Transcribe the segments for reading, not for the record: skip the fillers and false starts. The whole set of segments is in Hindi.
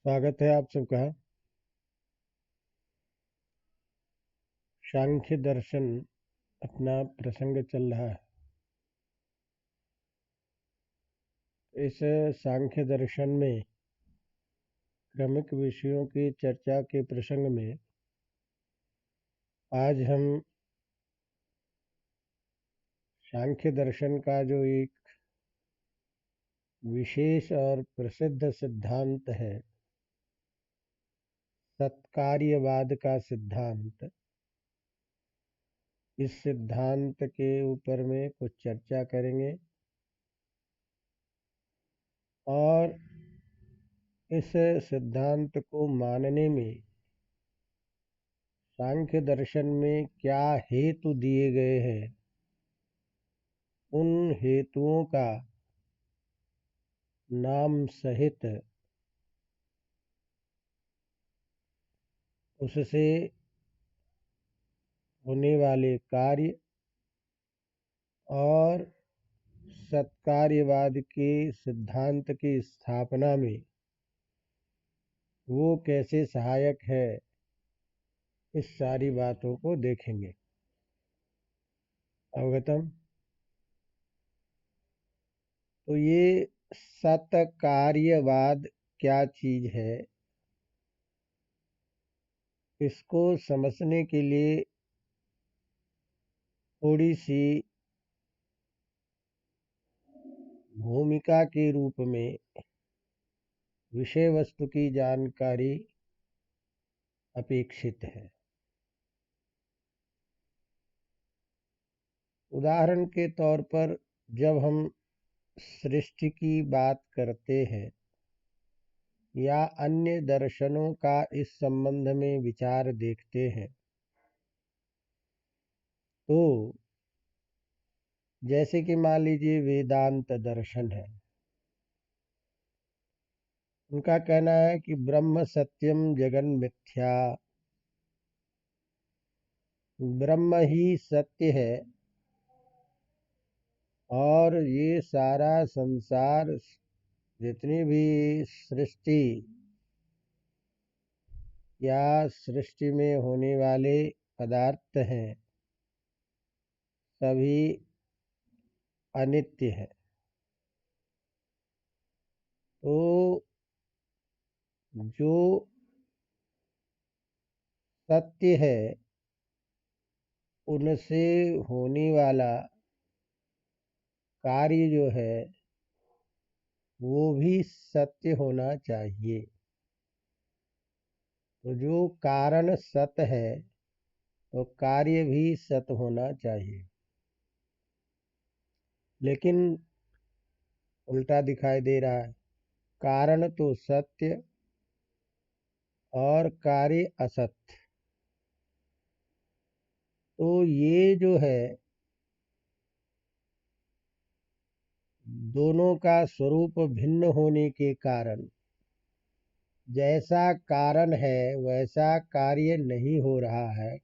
स्वागत है आप सबका। सांख्य दर्शन अपना प्रसंग चल रहा है। इस सांख्य दर्शन में क्रमिक विषयों की चर्चा के प्रसंग में आज हम सांख्य दर्शन का जो एक विशेष और प्रसिद्ध सिद्धांत है, सत्कार्यवाद का सिद्धांत, इस सिद्धांत के ऊपर में कुछ चर्चा करेंगे और इस सिद्धांत को मानने में सांख्य दर्शन में क्या हेतु दिए गए हैं, उन हेतुओं का नाम सहित उससे होने वाले कार्य और सत्कार्यवाद के सिद्धांत की स्थापना में वो कैसे सहायक है, इस सारी बातों को देखेंगे। अवगतम। तो ये सत्कार्यवाद क्या चीज है, इसको समझने के लिए थोड़ी सी भूमिका के रूप में विषय वस्तु की जानकारी अपेक्षित है। उदाहरण के तौर पर जब हम सृष्टि की बात करते हैं या अन्य दर्शनों का इस संबंध में विचार देखते हैं, तो जैसे कि मान लीजिए वेदांत दर्शन है, उनका कहना है कि ब्रह्म सत्यम जगन मिथ्या, ब्रह्म ही सत्य है और ये सारा संसार, जितनी भी सृष्टि या सृष्टि में होने वाले पदार्थ हैं, सभी अनित्य है। तो जो सत्य है उनसे होने वाला कार्य जो है वो भी सत्य होना चाहिए। तो जो कारण सत्य है तो कार्य भी सत्य होना चाहिए। लेकिन उल्टा दिखाई दे रहा है, कारण तो सत्य और कार्य असत्य। तो ये जो है दोनों का स्वरूप भिन्न होने के कारण जैसा कारण है वैसा कार्य नहीं हो रहा है।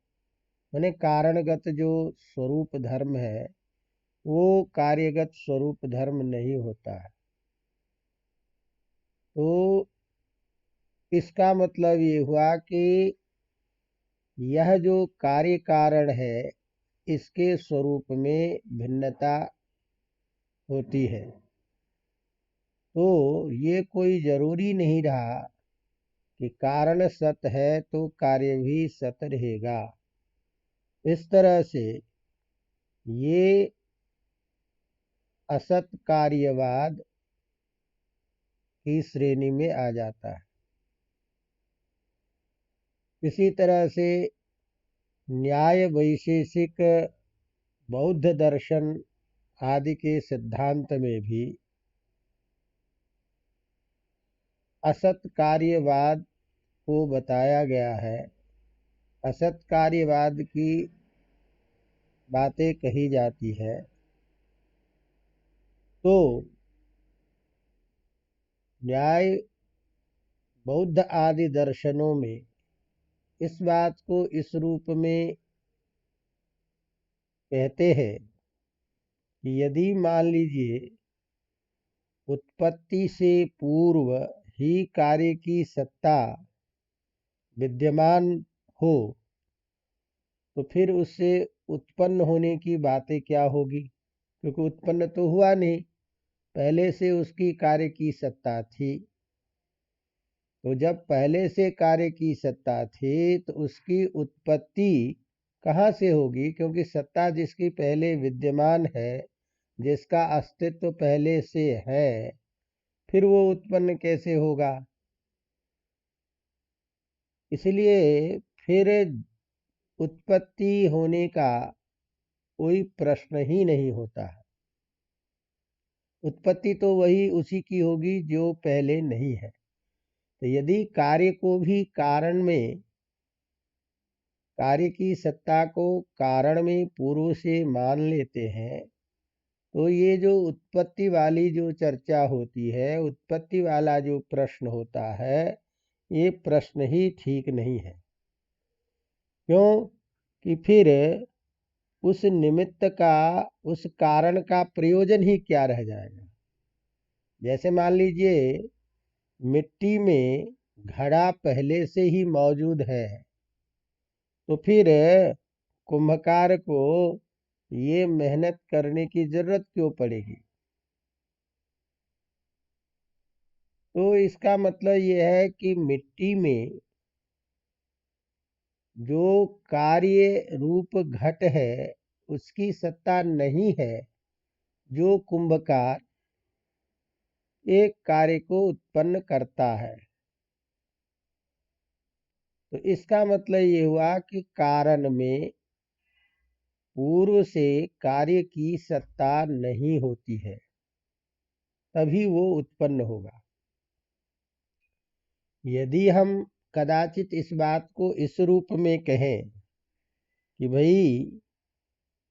माने कारणगत जो स्वरूप धर्म है वो कार्यगत स्वरूप धर्म नहीं होता है। तो इसका मतलब ये हुआ कि यह जो कार्य कारण है इसके स्वरूप में भिन्नता होती है। तो ये कोई जरूरी नहीं रहा कि कारण सत्य है तो कार्य भी सत्य रहेगा। इस तरह से ये असत कार्यवाद की श्रेणी में आ जाता है। इसी तरह से न्याय वैशेषिक बौद्ध दर्शन आदि के सिद्धांत में भी असत कार्यवाद को बताया गया है। असत कार्यवाद की बातें कही जाती है। तो न्याय बौद्ध आदि दर्शनों में इस बात को इस रूप में कहते हैं कि यदि मान लीजिए उत्पत्ति से पूर्व ही कार्य की सत्ता विद्यमान हो तो फिर उससे उत्पन्न होने की बातें क्या होगी, क्योंकि उत्पन्न तो हुआ नहीं, पहले से उसकी कार्य की सत्ता थी। तो जब पहले से कार्य की सत्ता थी तो उसकी उत्पत्ति कहाँ से होगी, क्योंकि सत्ता जिसकी पहले विद्यमान है, जिसका अस्तित्व पहले से है, फिर वो उत्पन्न कैसे होगा। इसलिए फिर उत्पत्ति होने का कोई प्रश्न ही नहीं होता है। उत्पत्ति तो वही उसी की होगी जो पहले नहीं है। तो यदि कार्य को भी कारण में, कार्य की सत्ता को कारण में पूर्व से मान लेते हैं, तो ये जो उत्पत्ति वाली जो चर्चा होती है, उत्पत्ति वाला जो प्रश्न होता है, ये प्रश्न ही ठीक नहीं है। क्यों कि फिर उस निमित्त का, उस कारण का प्रयोजन ही क्या रह जाएगा। जैसे मान लीजिए मिट्टी में घड़ा पहले से ही मौजूद है, तो फिर कुम्भकार को ये मेहनत करने की जरूरत क्यों पड़ेगी। तो इसका मतलब यह है कि मिट्टी में जो कार्य रूप घट है उसकी सत्ता नहीं है, जो कुंभकार एक कार्य को उत्पन्न करता है। तो इसका मतलब ये हुआ कि कारण में पूर्व से कार्य की सत्ता नहीं होती है, तभी वो उत्पन्न होगा। यदि हम कदाचित इस बात को इस रूप में कहें कि भाई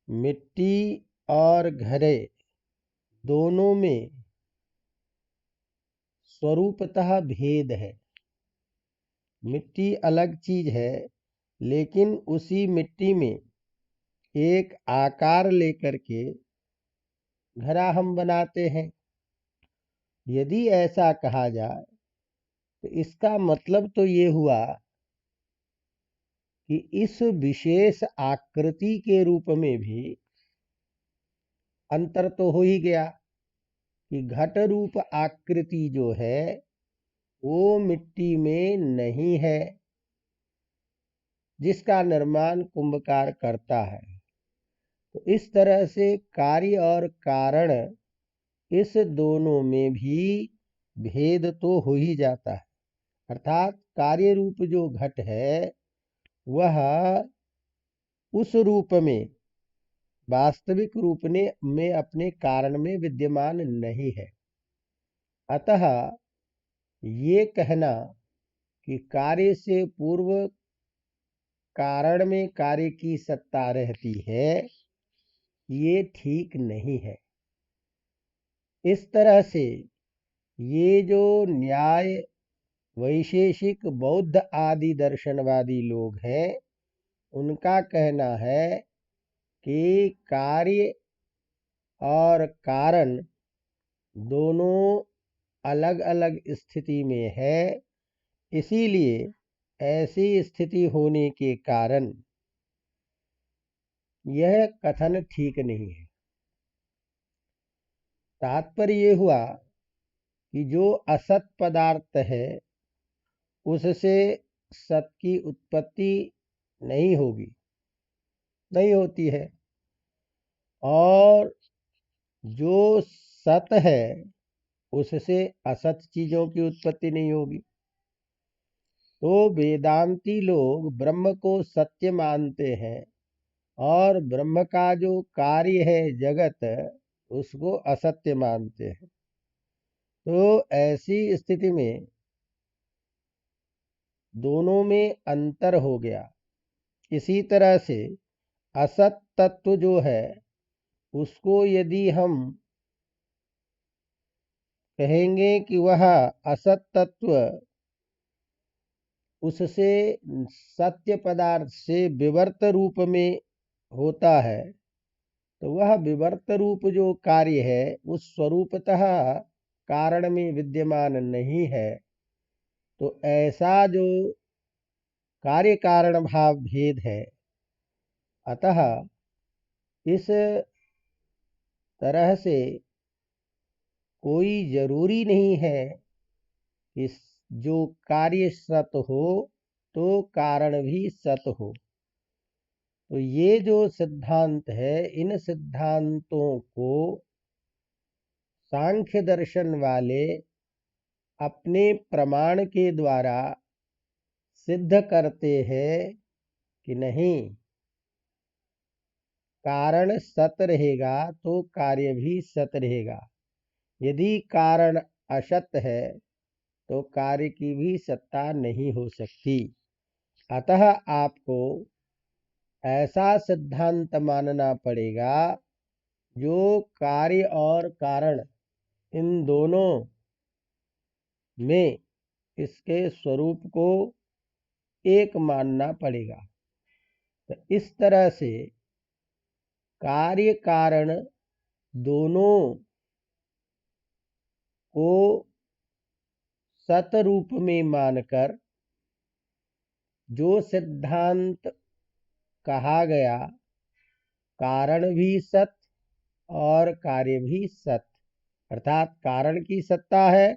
मिट्टी और घड़े दोनों में स्वरूपतः भेद है, मिट्टी अलग चीज है, लेकिन उसी मिट्टी में एक आकार लेकर के घड़ा हम बनाते हैं। यदि ऐसा कहा जाए तो इसका मतलब तो ये हुआ कि इस विशेष आकृति के रूप में भी अंतर तो हो ही गया कि घट रूप आकृति जो है वो मिट्टी में नहीं है, जिसका निर्माण कुंभकार करता है। तो इस तरह से कार्य और कारण, इस दोनों में भी भेद तो हो ही जाता है। अर्थात कार्य रूप जो घट है वह उस रूप में, वास्तविक रूप में अपने कारण में विद्यमान नहीं है। अतः ये कहना कि कार्य से पूर्व कारण में कार्य की सत्ता रहती है, ये ठीक नहीं है। इस तरह से ये जो न्याय वैशेषिक बौद्ध आदि दर्शनवादी लोग हैं, उनका कहना है कि कार्य और कारण दोनों अलग अलग स्थिति में है, इसीलिए ऐसी स्थिति होने के कारण यह कथन ठीक नहीं है। तात्पर्य ये हुआ कि जो असत पदार्थ है उससे सत की उत्पत्ति नहीं होगी, नहीं होती है, और जो सत है उससे असत चीजों की उत्पत्ति नहीं होगी। तो वेदांती लोग ब्रह्म को सत्य मानते हैं और ब्रह्म का जो कार्य है जगत, उसको असत्य मानते हैं। तो ऐसी स्थिति में दोनों में अंतर हो गया। इसी तरह से असत तत्व जो है उसको यदि हम कहेंगे कि वह असत तत्व उससे सत्य पदार्थ से विवर्त रूप में होता है, तो वह विवर्त रूप जो कार्य है उस स्वरूपतः कारण में विद्यमान नहीं है, तो ऐसा जो कार्य कारण भाव भेद है, अतः इस तरह से कोई जरूरी नहीं है कि जो कार्य सत हो तो कारण भी सत हो। तो ये जो सिद्धांत है, इन सिद्धांतों को सांख्य दर्शन वाले अपने प्रमाण के द्वारा सिद्ध करते हैं कि नहीं, कारण सत रहेगा तो कार्य भी सत रहेगा। यदि कारण असत है तो कार्य की भी सत्ता नहीं हो सकती। अतः आपको ऐसा सिद्धांत मानना पड़ेगा जो कार्य और कारण इन दोनों में इसके स्वरूप को एक मानना पड़ेगा। तो इस तरह से कार्य कारण दोनों को सत रूप में मानकर जो सिद्धांत कहा गया, कारण भी सत और कार्य भी सत, अर्थात कारण की सत्ता है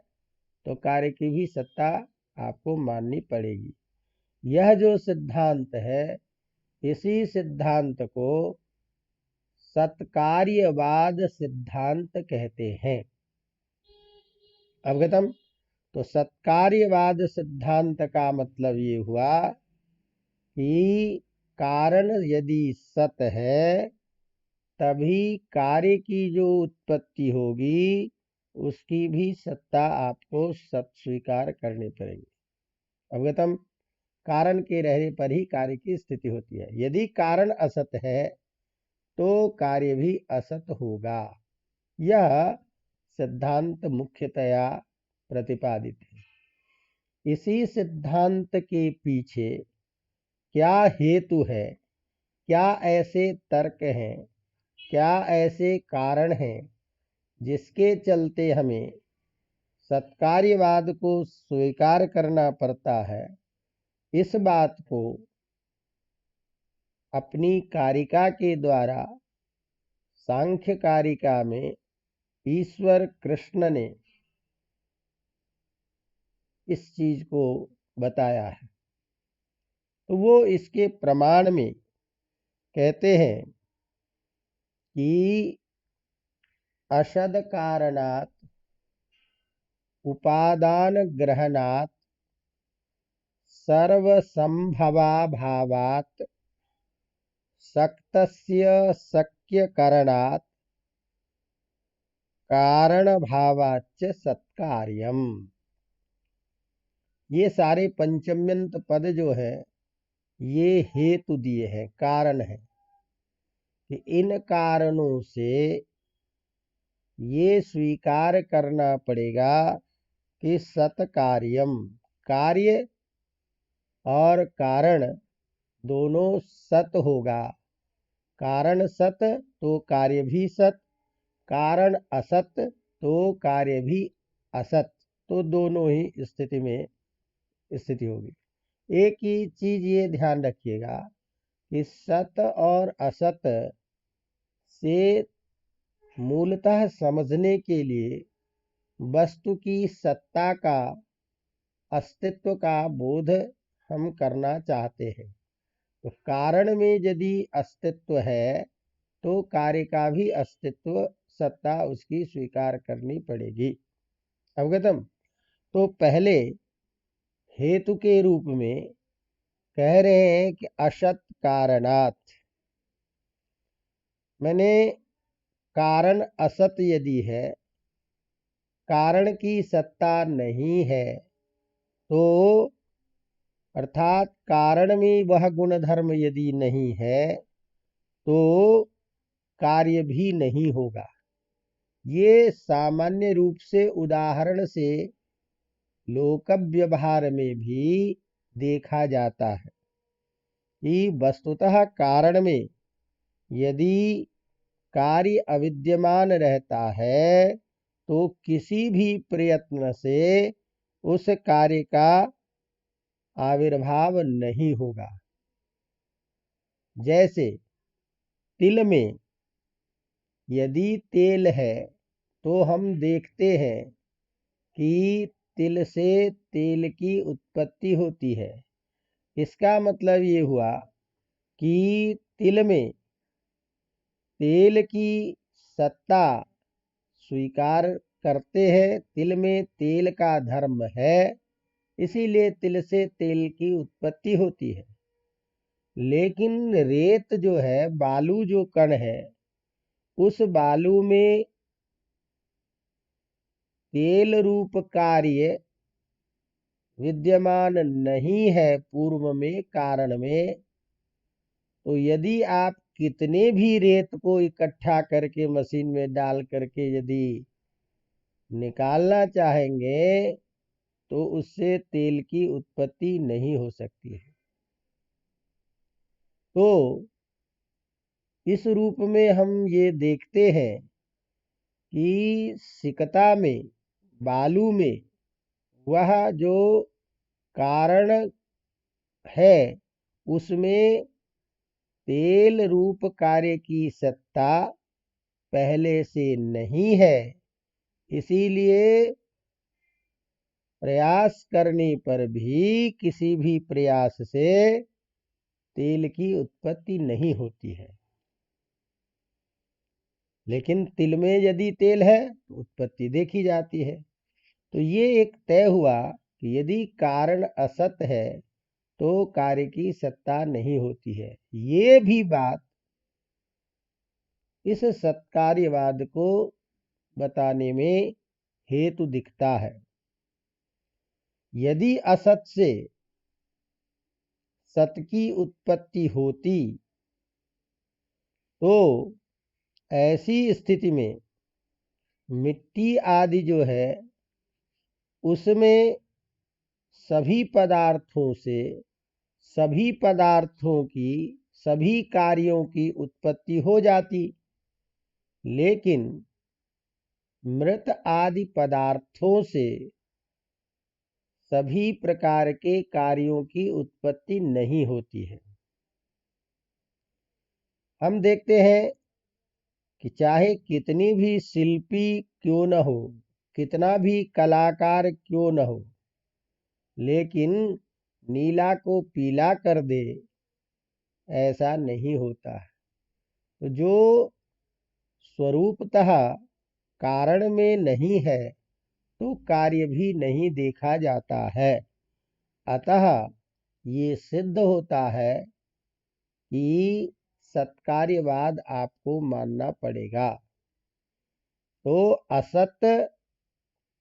तो कार्य की भी सत्ता आपको माननी पड़ेगी। यह जो सिद्धांत है, इसी सिद्धांत को सत्कार्यवाद सिद्धांत कहते हैं। अवगतम? तो सत्कार्यवाद सिद्धांत का मतलब ये हुआ कि कारण यदि सत है तभी कार्य की जो उत्पत्ति होगी उसकी भी सत्ता आपको सत स्वीकार करनी पड़ेगी। अवगतम? कारण के रहने पर ही कार्य की स्थिति होती है। यदि कारण असत है तो कार्य भी असत होगा। यह सिद्धांत मुख्यतया प्रतिपादित है। इसी सिद्धांत के पीछे क्या हेतु है, क्या ऐसे तर्क हैं, क्या ऐसे कारण हैं जिसके चलते हमें सत्कार्यवाद को स्वीकार करना पड़ता है, इस बात को अपनी कारिका के द्वारा सांख्य कारिका में ईश्वर कृष्ण ने इस चीज को बताया है। तो वो इसके प्रमाण में कहते हैं कि अशद कारणात उपादान ग्रहणात सर्वसंभवाभावात सक्तस्य शक्यकरणात कारण भावाच्च सत्कार्यम। ये सारे पंचम्यंत पद जो है ये हेतु दिए हैं, कारण है कि इन कारणों से ये स्वीकार करना पड़ेगा कि सत्कार्यम, कार्य और कारण दोनों सत होगा। कारण सत तो कार्य भी सत, कारण असत तो कार्य भी असत, तो दोनों ही स्थिति होगी। एक ही चीज ये ध्यान रखिएगा कि सत और असत से मूलतः समझने के लिए वस्तु की सत्ता का, अस्तित्व का बोध हम करना चाहते हैं। तो कारण में यदि अस्तित्व है तो कार्य का भी अस्तित्व, सत्ता उसकी स्वीकार करनी पड़ेगी। अवगतम? तो पहले हेतु के रूप में कह रहे हैं कि असत कारणात, मैंने कारण असत यदि है, कारण की सत्ता नहीं है, तो अर्थात कारण में वह गुण धर्म यदि नहीं है तो कार्य भी नहीं होगा। ये सामान्य रूप से उदाहरण से लोक व्यवहार में भी देखा जाता है कि वस्तुतः कारण में यदि कार्य अविद्यमान रहता है तो किसी भी प्रयत्न से उस कार्य का आविर्भाव नहीं होगा। जैसे तिल में यदि तेल है तो हम देखते हैं कि तिल से तेल की उत्पत्ति होती है। इसका मतलब ये हुआ कि तिल में तेल की सत्ता स्वीकार करते हैं, तिल में तेल का धर्म है, इसीलिए तिल से तेल की उत्पत्ति होती है। लेकिन रेत जो है, बालू जो कण है, उस बालू में तेल रूप कार्य विद्यमान नहीं है पूर्व में, कारण में। तो यदि आप कितने भी रेत को इकट्ठा करके मशीन में डाल करके यदि निकालना चाहेंगे तो उससे तेल की उत्पत्ति नहीं हो सकती है। तो इस रूप में हम ये देखते हैं कि सिकता में, बालू में वह जो कारण है उसमें तेल रूप कार्य की सत्ता पहले से नहीं है, इसीलिए प्रयास करने पर भी किसी भी प्रयास से तेल की उत्पत्ति नहीं होती है। लेकिन तिल में यदि तेल है तो उत्पत्ति देखी जाती है। तो ये एक तय हुआ कि यदि कारण असत है तो कार्य की सत्ता नहीं होती है। ये भी बात इस सत्कार्यवाद को बताने में हेतु दिखता है। यदि असत से सत की उत्पत्ति होती तो ऐसी स्थिति में मिट्टी आदि जो है उसमें सभी पदार्थों से सभी पदार्थों की, सभी कार्यों की उत्पत्ति हो जाती। लेकिन मृत आदि पदार्थों से सभी प्रकार के कार्यों की उत्पत्ति नहीं होती है। हम देखते हैं कि चाहे कितनी भी शिल्पी क्यों न हो, कितना भी कलाकार क्यों न हो, लेकिन नीला को पीला कर दे, ऐसा नहीं होता है। तो जो स्वरूपतः कारण में नहीं है तो कार्य भी नहीं देखा जाता है। अतः ये सिद्ध होता है कि सत्कार्यवाद आपको मानना पड़ेगा। तो असत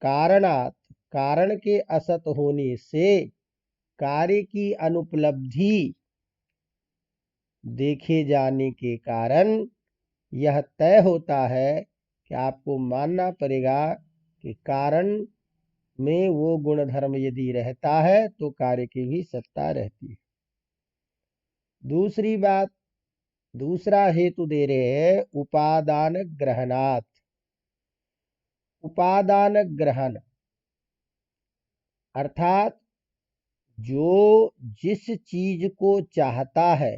कारणात, कारण के असत होने से कार्य की अनुपलब्धि देखे जाने के कारण यह तय होता है कि आपको मानना पड़ेगा कि कारण में वो गुण धर्म यदि रहता है तो कार्य की भी सत्ता रहती है। दूसरी बात, दूसरा हेतु दे रहे हैं उपादान ग्रहणात। उपादान ग्रहण अर्थात जो जिस चीज को चाहता है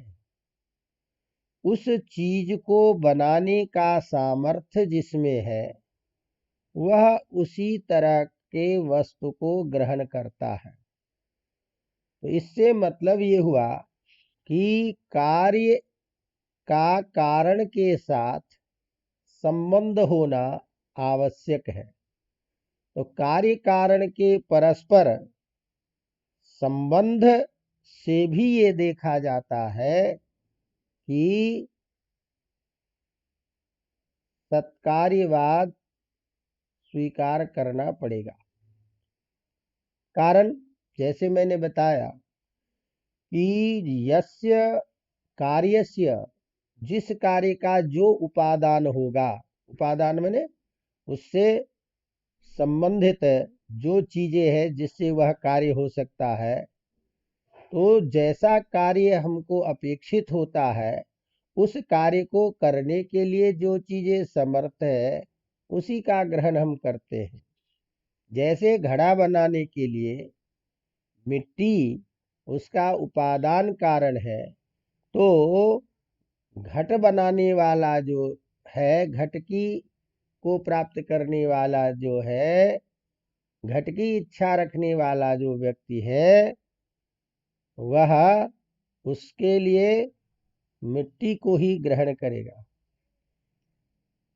उस चीज को बनाने का सामर्थ्य जिसमें है वह उसी तरह के वस्तु को ग्रहण करता है। तो इससे मतलब ये हुआ कि कार्य का कारण के साथ संबंध होना आवश्यक है। तो कार्य कारण के परस्पर संबंध से भी ये देखा जाता है कि सत्कार्यवाद स्वीकार करना पड़ेगा। कारण जैसे मैंने बताया कि यस्य कार्यस्य, जिस कार्य का जो उपादान होगा, उपादान मैंने उससे संबंधित जो चीजें हैं जिससे वह कार्य हो सकता है, तो जैसा कार्य हमको अपेक्षित होता है उस कार्य को करने के लिए जो चीजें समर्थ है उसी का ग्रहण हम करते हैं। जैसे घड़ा बनाने के लिए मिट्टी उसका उपादान कारण है, तो घट बनाने वाला जो है, घट की को प्राप्त करने वाला जो है, घट की इच्छा रखने वाला जो व्यक्ति है, वह उसके लिए मिट्टी को ही ग्रहण करेगा।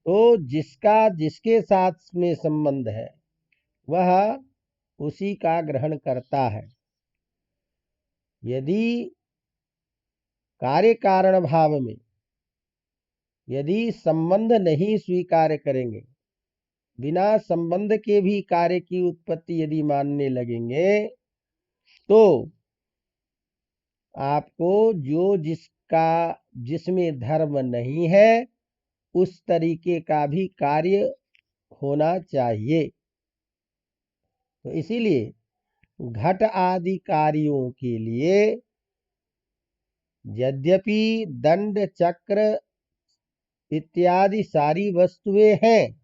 तो जिसका जिसके साथ में संबंध है, वह उसी का ग्रहण करता है। यदि कार्य कारण भाव में यदि संबंध नहीं स्वीकार करेंगे, बिना संबंध के भी कार्य की उत्पत्ति यदि मानने लगेंगे, तो आपको जो जिसमें धर्म नहीं है, उस तरीके का भी कार्य होना चाहिए। तो इसीलिए घट आदि कार्यों के लिए यद्यपि दंड चक्र इत्यादि सारी वस्तुएं हैं,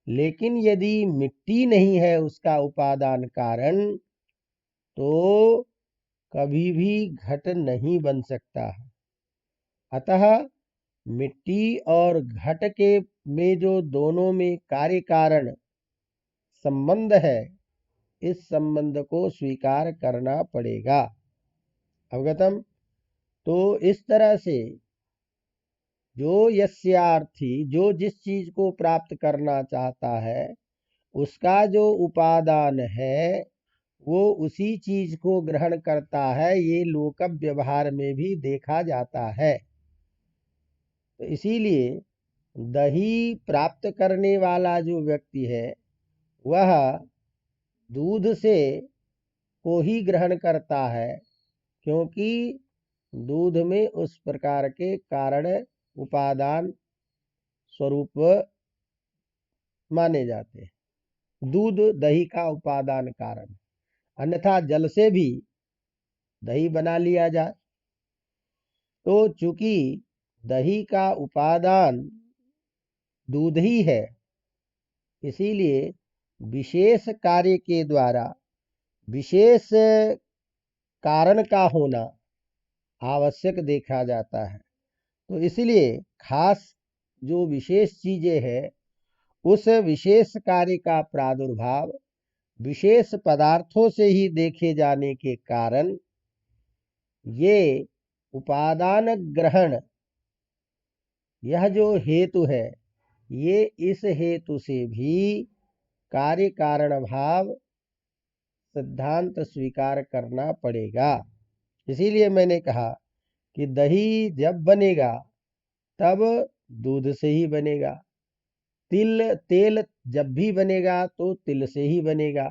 लेकिन यदि मिट्टी नहीं है उसका उपादान कारण, तो कभी भी घट नहीं बन सकता है। अतः मिट्टी और घट के में जो दोनों में कार्य कारण संबंध है, इस संबंध को स्वीकार करना पड़ेगा। अवगतम। तो इस तरह से जो यस्यार्थी, जो जिस चीज को प्राप्त करना चाहता है, उसका जो उपादान है, वो उसी चीज को ग्रहण करता है। ये लोक व्यवहार में भी देखा जाता है। तो इसीलिए दही प्राप्त करने वाला जो व्यक्ति है, वह दूध से को ही ग्रहण करता है, क्योंकि दूध में उस प्रकार के कारण उपादान स्वरूप माने जाते हैं। दूध दही का उपादान कारण, अन्यथा जल से भी दही बना लिया जाए। तो चूंकि दही का उपादान दूध ही है, इसीलिए विशेष कार्य के द्वारा विशेष कारण का होना आवश्यक देखा जाता है। तो इसलिए खास जो विशेष चीजें हैं, उस विशेष कार्य का प्रादुर्भाव विशेष पदार्थों से ही देखे जाने के कारण ये उपादान ग्रहण, यह जो हेतु है, ये इस हेतु से भी कार्य कारण भाव सिद्धांत स्वीकार करना पड़ेगा। इसीलिए मैंने कहा कि दही जब बनेगा तब दूध से ही बनेगा, तेल जब भी बनेगा तो तिल से ही बनेगा।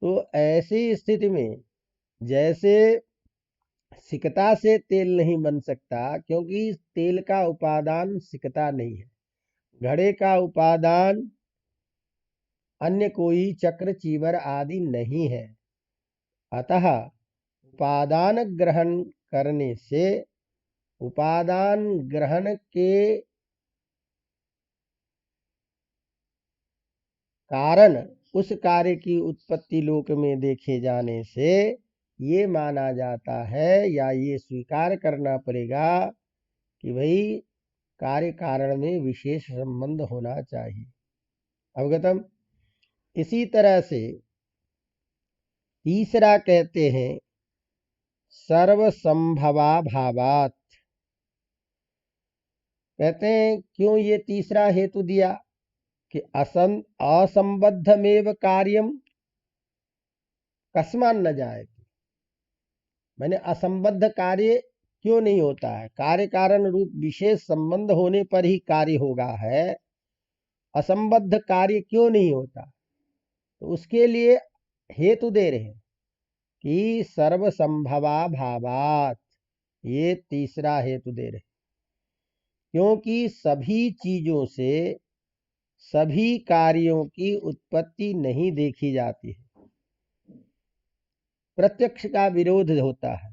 तो ऐसी स्थिति में जैसे सिकता से तेल नहीं बन सकता, क्योंकि तेल का उपादान सिकता नहीं है। घड़े का उपादान अन्य कोई चक्र चीवर आदि नहीं है। अतः उपादान ग्रहण करने से उपादान ग्रहण के कारण उस कार्य की उत्पत्ति लोक में देखे जाने से ये माना जाता है, या ये स्वीकार करना पड़ेगा कि भाई कार्य कारण में विशेष संबंध होना चाहिए। अवगतम। इसी तरह से तीसरा कहते हैं सर्वसंभवा भावात। कहते हैं क्यों ये तीसरा हेतु दिया कि असंबद्धमेव कार्यम कस्मान न जाए। मैंने असंबद्ध कार्य क्यों नहीं होता है? कार्य कारण रूप विशेष संबंध होने पर ही कार्य होगा है, असंबद्ध कार्य क्यों नहीं होता? तो उसके लिए हेतु दे रहे हैं कि सर्वसंभवा भावात, ये तीसरा हेतु दे रहे, क्योंकि सभी चीजों से सभी कार्यों की उत्पत्ति नहीं देखी जाती है। प्रत्यक्ष का विरोध होता है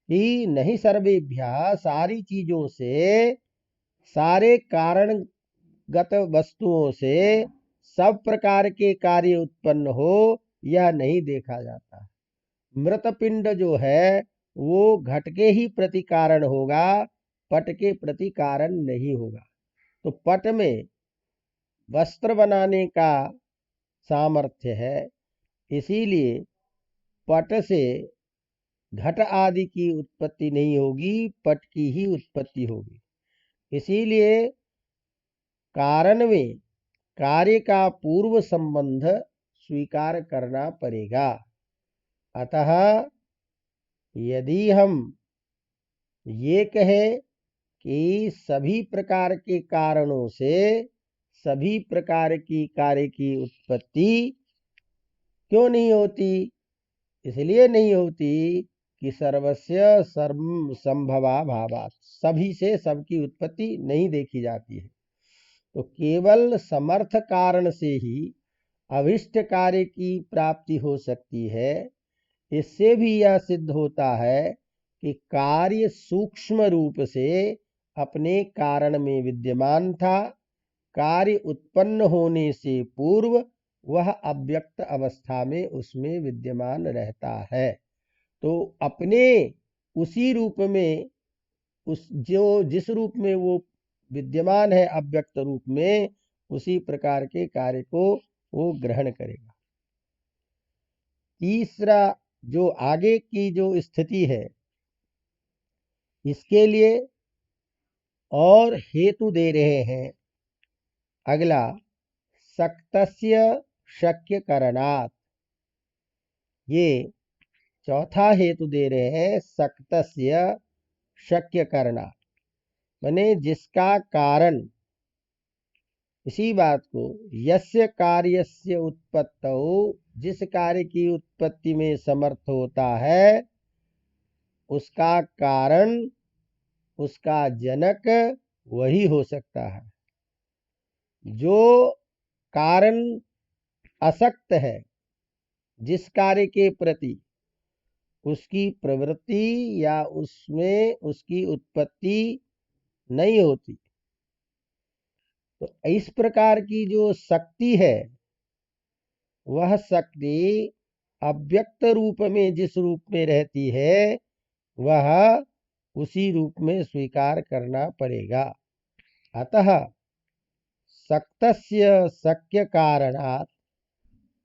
कि नहीं सर्वेभ्य, सारी चीजों से, सारे कारणगत वस्तुओं से सब प्रकार के कार्य उत्पन्न हो, यह नहीं देखा जाता। मृत पिंड जो है वो घट के ही प्रति कारण होगा, पट के प्रति कारण नहीं होगा। तो पट में वस्त्र बनाने का सामर्थ्य है, इसीलिए पट से घट आदि की उत्पत्ति नहीं होगी, पट की ही उत्पत्ति होगी। इसीलिए कारण में कार्य का पूर्व संबंध स्वीकार करना पड़ेगा। अतः यदि हम ये कहें कि सभी प्रकार के कारणों से सभी प्रकार की कार्य की उत्पत्ति क्यों नहीं होती, इसलिए नहीं होती कि सर्वस्य संभवा भावात्, सभी से सबकी उत्पत्ति नहीं देखी जाती है। तो केवल समर्थ कारण से ही अभिष्ट कार्य की प्राप्ति हो सकती है। इससे भी यह सिद्ध होता है कि कार्य सूक्ष्म रूप से अपने कारण में विद्यमान था, कार्य उत्पन्न होने से पूर्व वह अव्यक्त अवस्था में उसमें विद्यमान रहता है। तो अपने उसी रूप में, जिस रूप में वो विद्यमान है अव्यक्त रूप में, उसी प्रकार के कार्य को वो ग्रहण करेगा। तीसरा जो आगे की जो स्थिति है, इसके लिए और हेतु दे रहे हैं। अगला, सक्तस्य शक्य करणात्, ये चौथा हेतु दे रहे हैं। सक्तस्य शक्य करणात् माने जिसका कारण, इसी बात को यस्य कार्यस्य उत्पत्तौ, जिस कार्य की उत्पत्ति में समर्थ होता है, उसका कारण, उसका जनक वही हो सकता है। जो कारण असक्त है, जिस कार्य के प्रति उसकी प्रवृत्ति या उसमें उसकी उत्पत्ति नहीं होती, तो इस प्रकार की जो शक्ति है, वह शक्ति अव्यक्त रूप में जिस रूप में रहती है, वह उसी रूप में स्वीकार करना पड़ेगा। अतः सक्तस्य शक्य कारणात्,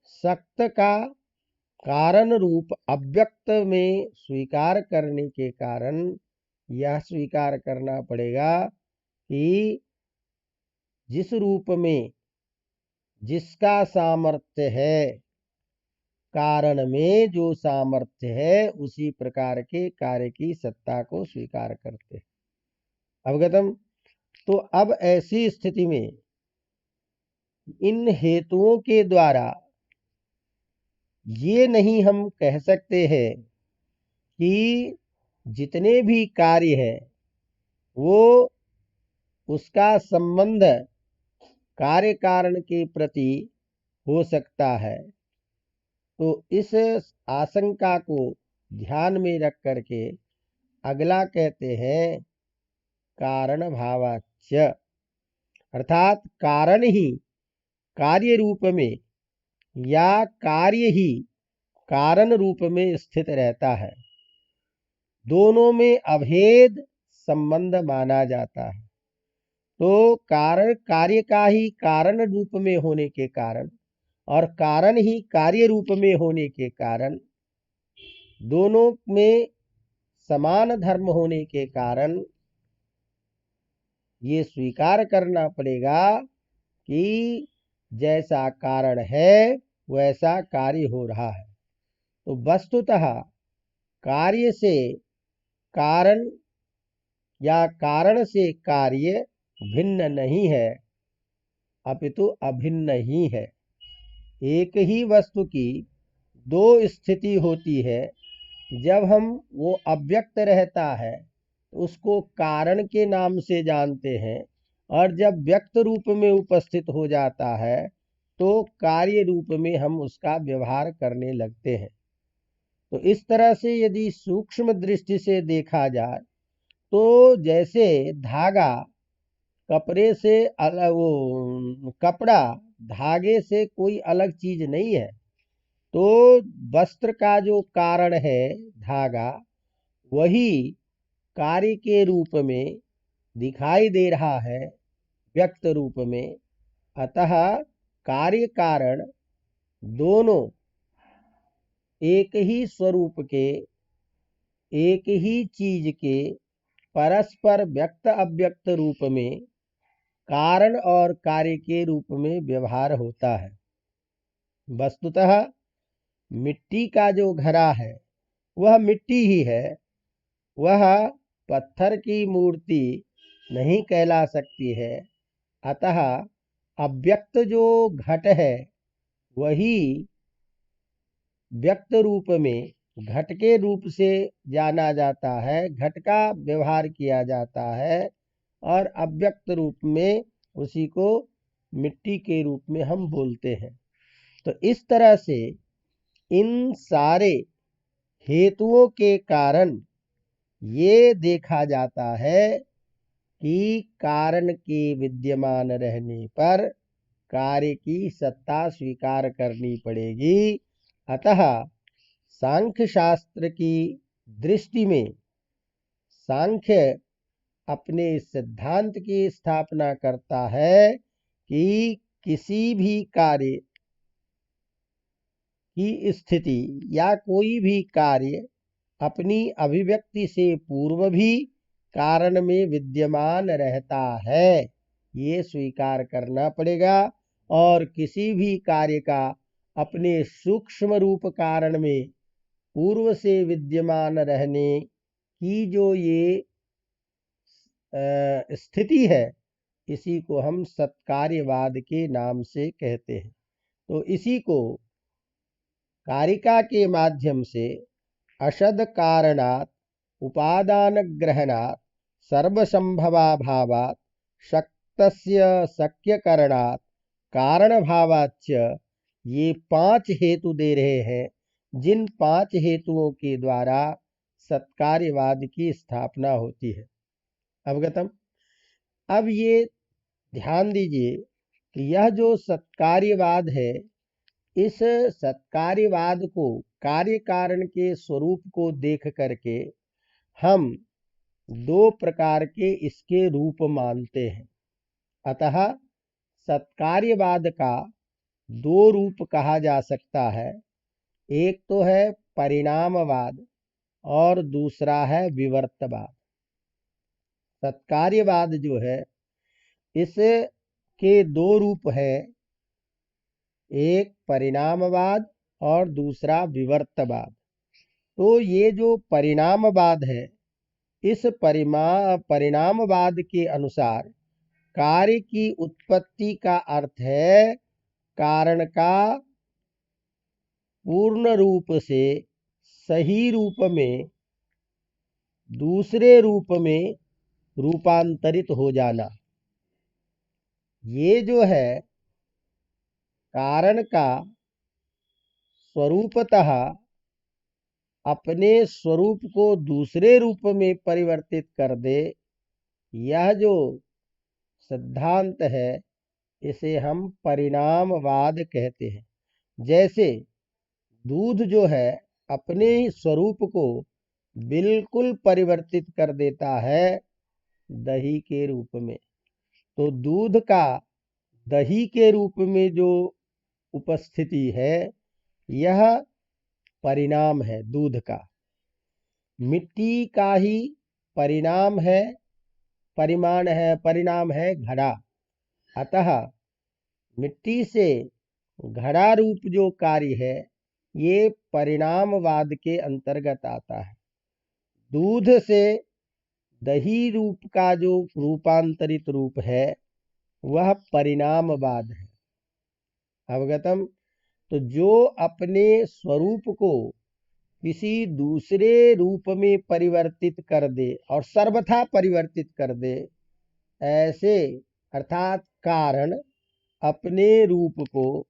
सक्त का कारण रूप अव्यक्त में स्वीकार करने के कारण यह स्वीकार करना पड़ेगा कि जिस रूप में जिसका सामर्थ्य है, कारण में जो सामर्थ्य है, उसी प्रकार के कार्य की सत्ता को स्वीकार करते हैं। अवगतम। तो अब ऐसी स्थिति में इन हेतुओं के द्वारा ये नहीं हम कह सकते हैं कि जितने भी कार्य है वो उसका संबंध कार्य कारण के प्रति हो सकता है। तो इस आशंका को ध्यान में रख करके अगला कहते हैं कारण भावाच्य, अर्थात कारण ही कार्य रूप में या कार्य ही कारण रूप में स्थित रहता है। दोनों में अभेद संबंध माना जाता है। तो कारण कार्य का ही कारण रूप में होने के कारण और कारण ही कार्य रूप में होने के कारण, दोनों में समान धर्म होने के कारण ये स्वीकार करना पड़ेगा कि जैसा कारण है वैसा कार्य हो रहा है। तो वस्तुतः कार्य से कारण या कारण से कार्य भिन्न नहीं है, अपितु अभिन्न ही है। एक ही वस्तु की दो स्थिति होती है। जब हम वो अव्यक्त रहता है उसको कारण के नाम से जानते हैं, और जब व्यक्त रूप में उपस्थित हो जाता है तो कार्य रूप में हम उसका व्यवहार करने लगते हैं। तो इस तरह से यदि सूक्ष्म दृष्टि से देखा जाए तो जैसे धागा कपड़े से अलग, वो कपड़ा धागे से कोई अलग चीज नहीं है। तो वस्त्र का जो कारण है धागा, वही कार्य के रूप में दिखाई दे रहा है, व्यक्त रूप में। अतः कार्य कारण दोनों एक ही स्वरूप के, एक ही चीज के परस्पर व्यक्त अव्यक्त रूप में कारण और कार्य के रूप में व्यवहार होता है। वस्तुतः मिट्टी का जो घड़ा है वह मिट्टी ही है, वह पत्थर की मूर्ति नहीं कहला सकती है। अतः अव्यक्त जो घट है वही व्यक्त रूप में घट के रूप से जाना जाता है, घट का व्यवहार किया जाता है, और अव्यक्त रूप में उसी को मिट्टी के रूप में हम बोलते हैं। तो इस तरह से इन सारे हेतुओं के कारण ये देखा जाता है कि कारण के विद्यमान रहने पर कार्य की सत्ता स्वीकार करनी पड़ेगी। अतः सांख्य शास्त्र की दृष्टि में सांख्य अपने सिद्धांत की स्थापना करता है कि किसी भी कार्य की स्थिति या कोई भी कार्य अपनी अभिव्यक्ति से पूर्व भी कारण में विद्यमान रहता है, ये स्वीकार करना पड़ेगा। और किसी भी कार्य का अपने सूक्ष्म रूप कारण में पूर्व से विद्यमान रहने की जो ये स्थिति है, इसी को हम सत्कार्यवाद के नाम से कहते हैं। तो इसी को कारिका के माध्यम से अशद कारणात् उपादान ग्रहणात् सर्वसंभवाभावात् शक्तस्य शक्यकरणात् कारण भावाच्च, ये 5 हेतु दे रहे हैं, जिन 5 हेतुओं के द्वारा सत्कार्यवाद की स्थापना होती है। अवगतम। अब ये ध्यान दीजिए कि यह जो सत्कार्यवाद है, इस सत्कार्यवाद को कार्य कारण के स्वरूप को देख करके हम 2 प्रकार के इसके रूप मानते हैं। अतः सत्कार्यवाद का 2 रूप कहा जा सकता है। एक तो है परिणामवाद और दूसरा है विवर्तवाद। सत्कार्यवाद जो है, इसके 2 रूप है, एक परिणामवाद और दूसरा विवर्तवाद। तो ये जो परिणामवाद है, इस परिणामवाद के अनुसार कार्य की उत्पत्ति का अर्थ है कारण का पूर्ण रूप से सही रूप में दूसरे रूप में रूपांतरित हो जाना। ये जो है कारण का स्वरूपतः अपने स्वरूप को दूसरे रूप में परिवर्तित कर दे, यह जो सिद्धांत है इसे हम परिणामवाद कहते हैं। जैसे दूध जो है अपने स्वरूप को बिल्कुल परिवर्तित कर देता है दही के रूप में। तो दूध का दही के रूप में जो उपस्थिति है, यह परिणाम है दूध का। मिट्टी का ही परिणाम है, परिणाम है घड़ा। अतः मिट्टी से घड़ा रूप जो कार्य है, ये परिणामवाद के अंतर्गत आता है। दूध से दही रूप का जो रूपांतरित रूप है, वह परिणामवाद है। अवगतम। तो जो अपने स्वरूप को किसी दूसरे रूप में परिवर्तित कर दे और सर्वथा परिवर्तित कर दे, ऐसे अर्थात कारण अपने रूप को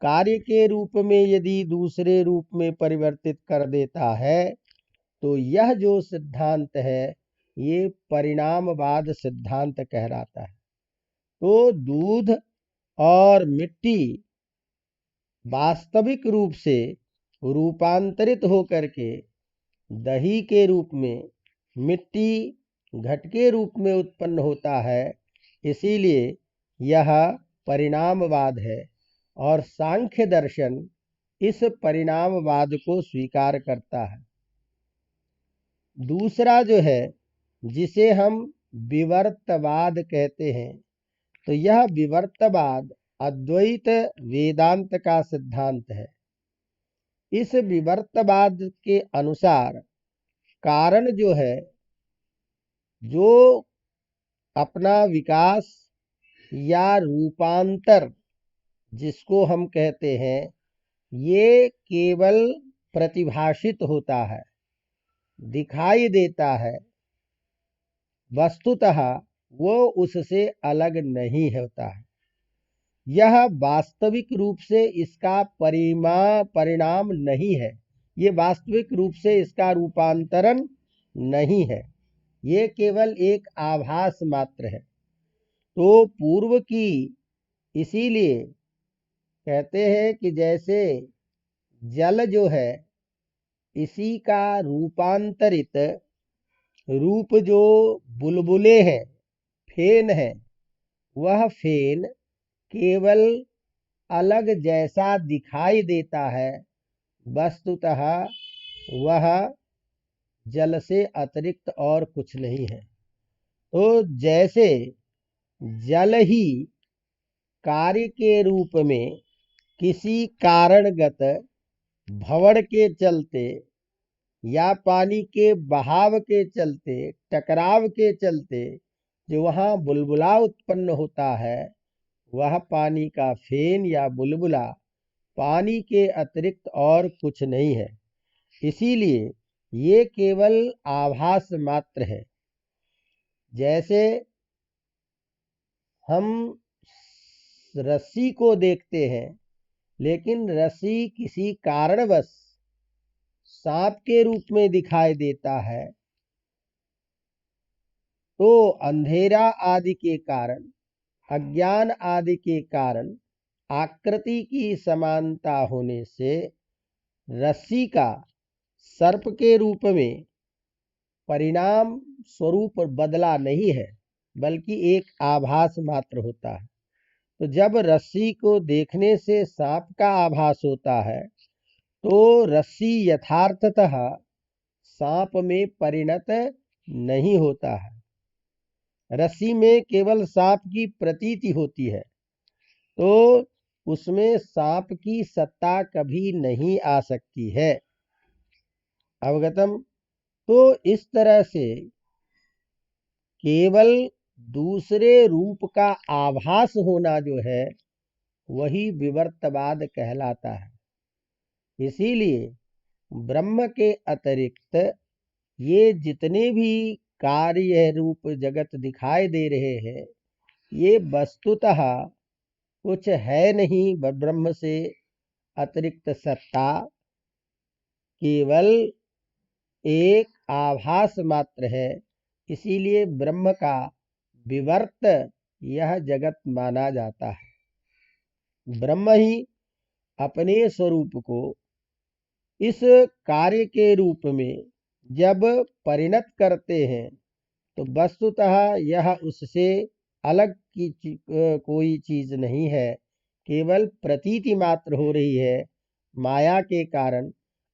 कार्य के रूप में यदि दूसरे रूप में परिवर्तित कर देता है, तो यह जो सिद्धांत है, ये परिणामवाद सिद्धांत कहलाता है। तो दूध और मिट्टी वास्तविक रूप से रूपांतरित होकर के दही के रूप में, मिट्टी घट के रूप में उत्पन्न होता है। इसीलिए यह परिणामवाद है और सांख्य दर्शन इस परिणामवाद को स्वीकार करता है। दूसरा जो है, जिसे हम विवर्तवाद कहते हैं, तो यह विवर्तवाद अद्वैत वेदांत का सिद्धांत है। इस विवर्तवाद के अनुसार कारण जो है, जो अपना विकास या रूपांतर जिसको हम कहते हैं, ये केवल प्रतिभाषित होता है, दिखाई देता है, वस्तुतः वो उससे अलग नहीं होता है। यह वास्तविक रूप से इसका परिणाम नहीं है, ये वास्तविक रूप से इसका रूपांतरण नहीं है, ये केवल एक आभास मात्र है। तो पूर्व की इसीलिए कहते हैं कि जैसे जल जो है, इसी का रूपांतरित रूप जो बुलबुले हैं, फेन है, वह फेन केवल अलग जैसा दिखाई देता है, वस्तुतः वह जल से अतिरिक्त और कुछ नहीं है। तो जैसे जल ही कार्य के रूप में किसी कारणगत भंवर के चलते या पानी के बहाव के चलते, टकराव के चलते जो वहाँ बुलबुला उत्पन्न होता है, वह पानी का फेन या बुलबुला पानी के अतिरिक्त और कुछ नहीं है। इसीलिए ये केवल आभास मात्र है। जैसे हम रस्सी को देखते हैं, लेकिन रस्सी किसी कारणवश सांप के रूप में दिखाई देता है, तो अंधेरा आदि के कारण, अज्ञान आदि के कारण, आकृति की समानता होने से रस्सी का सर्प के रूप में परिणाम स्वरूप बदला नहीं है, बल्कि एक आभास मात्र होता है। तो जब रस्सी को देखने से सांप का आभास होता है, तो रस्सी यथार्थतः सांप में परिणत नहीं होता है। रस्सी में केवल सांप की प्रतीति होती है, तो उसमें सांप की सत्ता कभी नहीं आ सकती है। अवगतम। तो इस तरह से केवल दूसरे रूप का आभास होना जो है, वही विवर्तवाद कहलाता है। इसीलिए ब्रह्म के अतिरिक्त ये जितने भी कार्य रूप जगत दिखाई दे रहे हैं, ये वस्तुतः कुछ है नहीं, ब्रह्म से अतिरिक्त सत्ता केवल एक आभास मात्र है। इसीलिए ब्रह्म का विवर्त यह जगत माना जाता है। ब्रह्म ही अपने स्वरूप को इस कार्य के रूप में जब परिणत करते हैं, तो वस्तुतः यह उससे अलग की कोई चीज नहीं है, केवल प्रतीति मात्र हो रही है, माया के कारण,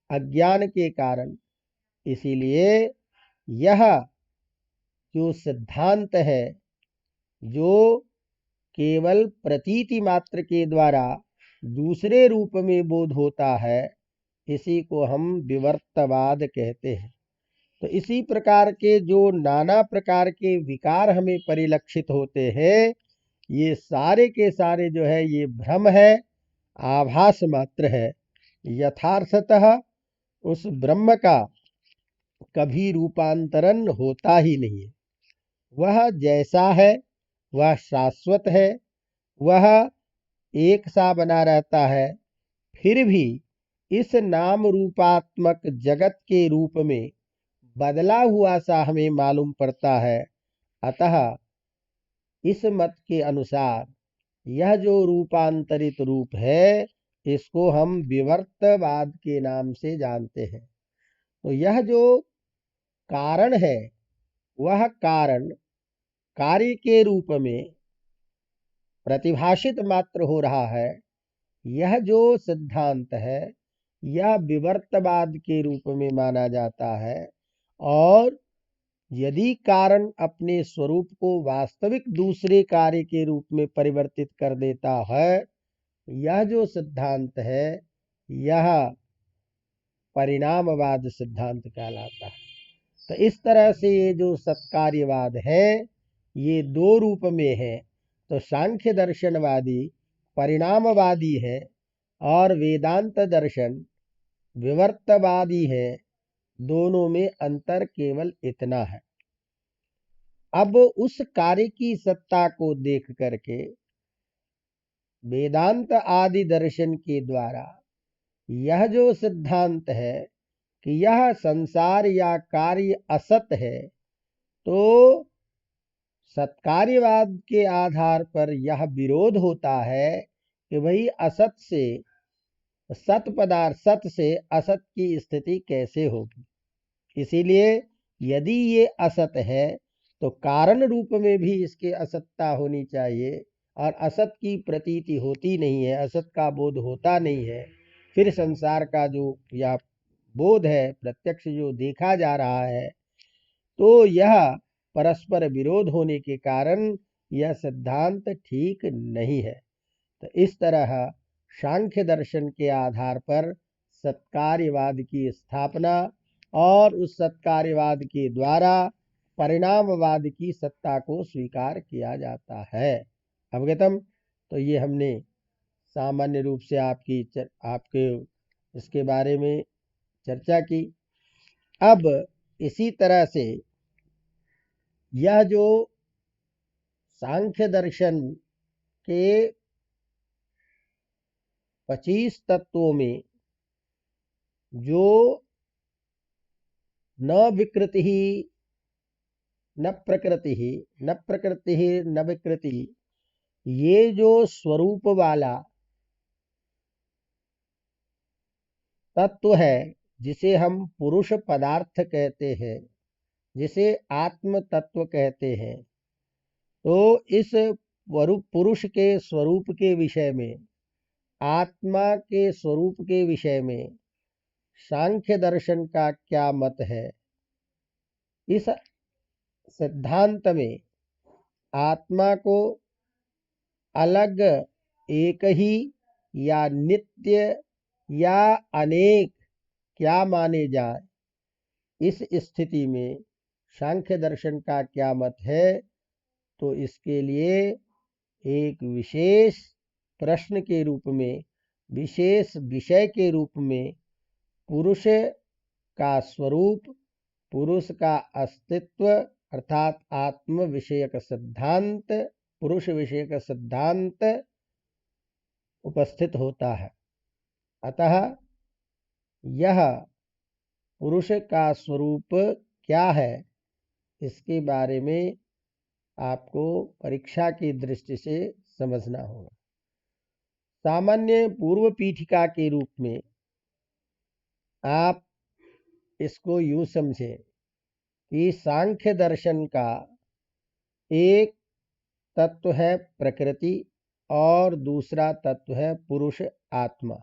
अज्ञान के कारण। इसीलिए यह जो सिद्धांत है, जो केवल प्रतीति मात्र के द्वारा दूसरे रूप में बोध होता है, इसी को हम विवर्तवाद कहते हैं। तो इसी प्रकार के जो नाना प्रकार के विकार हमें परिलक्षित होते हैं, ये सारे के सारे जो है, ये भ्रम है, आभास मात्र है। यथार्थतः उस ब्रह्म का कभी रूपांतरण होता ही नहीं है। वह जैसा है, वह शाश्वत है, वह एक सा बना रहता है। फिर भी इस नाम रूपात्मक जगत के रूप में बदला हुआ सा हमें मालूम पड़ता है। अतः इस मत के अनुसार यह जो रूपांतरित रूप है, इसको हम विवर्तवाद के नाम से जानते हैं। तो यह जो कारण है वह कारण कार्य के रूप में प्रतिभाषित मात्र हो रहा है। यह जो सिद्धांत है यह विवर्तवाद के रूप में माना जाता है। और यदि कारण अपने स्वरूप को वास्तविक दूसरे कार्य के रूप में परिवर्तित कर देता है, यह जो सिद्धांत है यह परिणामवाद सिद्धांत कहलाता है। तो इस तरह से ये जो सत्कार्यवाद है ये दो रूप में है। तो सांख्य दर्शनवादी परिणामवादी है और वेदांत दर्शन विवर्तवादी है। दोनों में अंतर केवल इतना है। अब उस कार्य की सत्ता को देख करके वेदांत आदि दर्शन के द्वारा यह जो सिद्धांत है कि यह संसार या कार्य असत है, तो सत्कार्यवाद के आधार पर यह विरोध होता है कि भाई असत से सत पदार्थ, सत से असत की स्थिति कैसे होगी। इसीलिए यदि ये असत है तो कारण रूप में भी इसके असत्ता होनी चाहिए, और असत की प्रतीति होती नहीं है, असत का बोध होता नहीं है। फिर संसार का जो यह बोध है, प्रत्यक्ष जो देखा जा रहा है, तो यह परस्पर विरोध होने के कारण यह सिद्धांत ठीक नहीं है। तो इस तरह सांख्य दर्शन के आधार पर सत्कार्यवाद की स्थापना और उस सत्कार्यवाद के द्वारा परिणामवाद की सत्ता को स्वीकार किया जाता है। अवगतम। तो ये हमने सामान्य रूप से आपके इसके बारे में चर्चा की। अब इसी तरह से यह जो सांख्य दर्शन के 25 तत्वों में जो न विकृति न प्रकृति न प्रकृति न विकृति, ये जो स्वरूप वाला तत्व है जिसे हम पुरुष पदार्थ कहते हैं, जिसे आत्म तत्व कहते हैं, तो इस पुरुष के स्वरूप के विषय में, आत्मा के स्वरूप के विषय में सांख्य दर्शन का क्या मत है। इस सिद्धांत में आत्मा को अलग, एक ही या नित्य या अनेक क्या माने जाए, इस स्थिति में सांख्य दर्शन का क्या मत है। तो इसके लिए एक विशेष प्रश्न के रूप में, विशेष विषय के रूप में पुरुष का स्वरूप, पुरुष का अस्तित्व अर्थात आत्म विषयक सिद्धांत, पुरुष विषयक सिद्धांत उपस्थित होता है। अतः यह पुरुष का स्वरूप क्या है, इसके बारे में आपको परीक्षा की दृष्टि से समझना होगा। सामान्य पूर्व पीठिका के रूप में आप इसको यूं समझें कि सांख्य दर्शन का एक तत्व है प्रकृति और दूसरा तत्व है पुरुष आत्मा।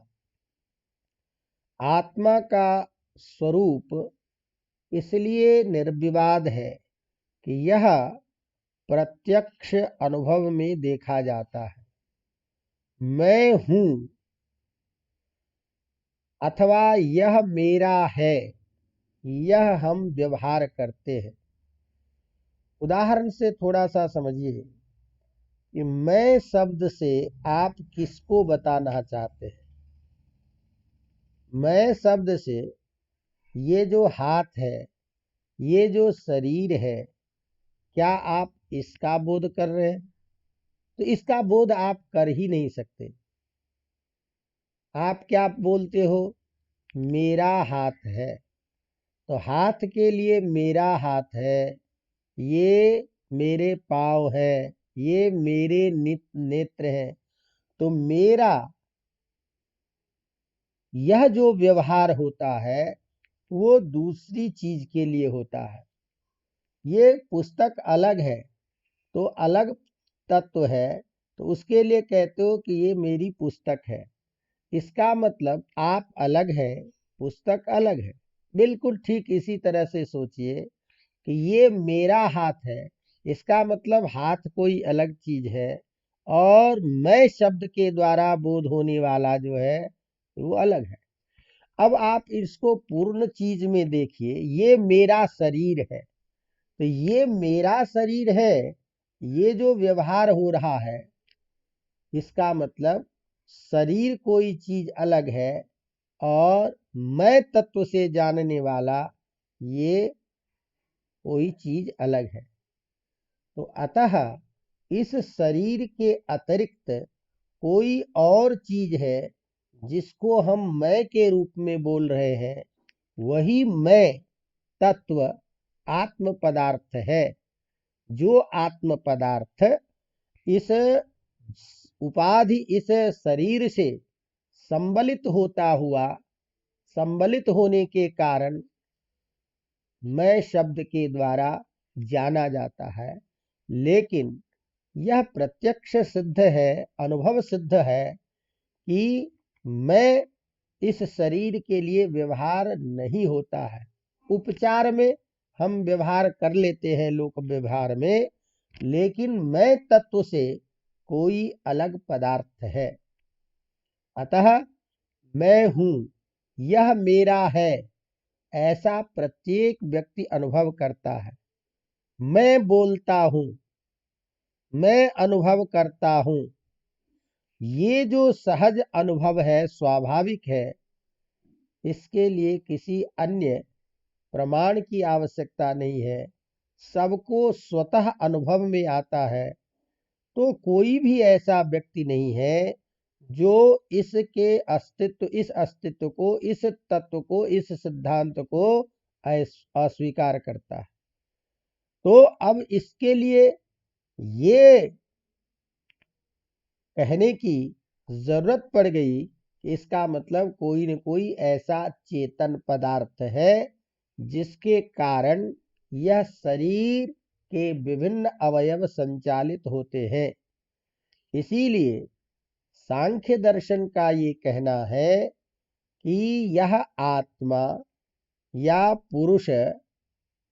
आत्मा का स्वरूप इसलिए निर्विवाद है कि यह प्रत्यक्ष अनुभव में देखा जाता है। मैं हूं अथवा यह मेरा है, यह हम व्यवहार करते हैं। उदाहरण से थोड़ा सा समझिए कि मैं शब्द से आप किसको बताना चाहते हैं। मैं शब्द से ये जो हाथ है, ये जो शरीर है, क्या आप इसका बोध कर रहे हैं? तो इसका बोध आप कर ही नहीं सकते। आप क्या बोलते हो? मेरा हाथ है। तो हाथ के लिए मेरा हाथ है, ये मेरे पाँव है, ये मेरे नेत्र हैं। तो मेरा यह जो व्यवहार होता है वो दूसरी चीज के लिए होता है। ये पुस्तक अलग है तो अलग तत्व है, तो उसके लिए कहते हो कि ये मेरी पुस्तक है। इसका मतलब आप अलग है, पुस्तक अलग है। बिल्कुल ठीक इसी तरह से सोचिए कि ये मेरा हाथ है, इसका मतलब हाथ कोई अलग चीज है, और मैं शब्द के द्वारा बोध होने वाला जो है वो अलग है। अब आप इसको पूर्ण चीज में देखिए, ये मेरा शरीर है, तो ये मेरा शरीर है, ये जो व्यवहार हो रहा है इसका मतलब शरीर कोई चीज अलग है और मैं तत्व से जानने वाला ये कोई चीज अलग है। तो अतः इस शरीर के अतिरिक्त कोई और चीज है जिसको हम मैं के रूप में बोल रहे हैं, वही मैं तत्व आत्म पदार्थ है। जो आत्म पदार्थ इस उपाधि, इस शरीर से संबलित होता हुआ, संबलित होने के कारण मैं शब्द के द्वारा जाना जाता है। लेकिन यह प्रत्यक्ष सिद्ध है, अनुभव सिद्ध है कि मैं इस शरीर के लिए व्यवहार नहीं होता है। उपचार में हम व्यवहार कर लेते हैं लोक व्यवहार में, लेकिन मैं तत्व से कोई अलग पदार्थ है। अतः मैं हूं, यह मेरा है, ऐसा प्रत्येक व्यक्ति अनुभव करता है। मैं बोलता हूं, मैं अनुभव करता हूं। ये जो सहज अनुभव है, स्वाभाविक है, इसके लिए किसी अन्य प्रमाण की आवश्यकता नहीं है। सबको स्वतः अनुभव में आता है। तो कोई भी ऐसा व्यक्ति नहीं है जो इसके अस्तित्व, इस अस्तित्व को, इस तत्व को, इस सिद्धांत को अस्वीकार करता है। तो अब इसके लिए ये कहने की जरूरत पड़ गई कि इसका मतलब कोई न कोई ऐसा चेतन पदार्थ है जिसके कारण यह शरीर के विभिन्न अवयव संचालित होते हैं। इसीलिए सांख्य दर्शन का ये कहना है कि यह आत्मा या पुरुष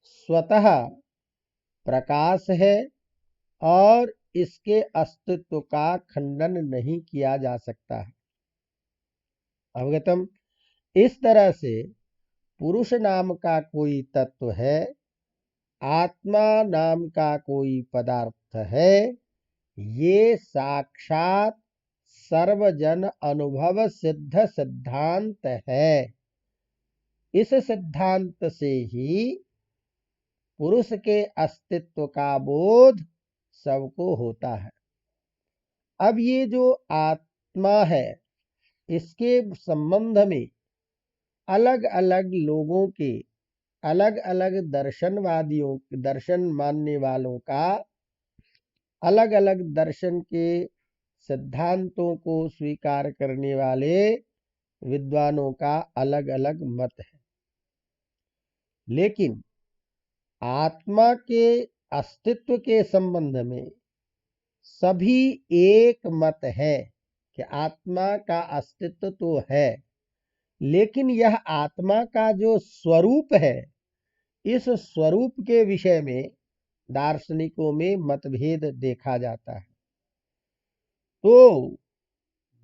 स्वतः प्रकाश है और इसके अस्तित्व का खंडन नहीं किया जा सकता है। अवगतम? इस तरह से पुरुष नाम का कोई तत्व है, आत्मा नाम का कोई पदार्थ है, ये साक्षात सर्वजन अनुभव सिद्ध सिद्धांत है। इस सिद्धांत से ही पुरुष के अस्तित्व का बोध सबको होता है। अब ये जो आत्मा है, इसके संबंध में अलग अलग लोगों के, अलग अलग दर्शनवादियों, दर्शन मानने वालों का, अलग अलग दर्शन के सिद्धांतों को स्वीकार करने वाले विद्वानों का अलग अलग मत है। लेकिन आत्मा के अस्तित्व के संबंध में सभी एक मत है कि आत्मा का अस्तित्व तो है, लेकिन यह आत्मा का जो स्वरूप है, इस स्वरूप के विषय में दार्शनिकों में मतभेद देखा जाता है। तो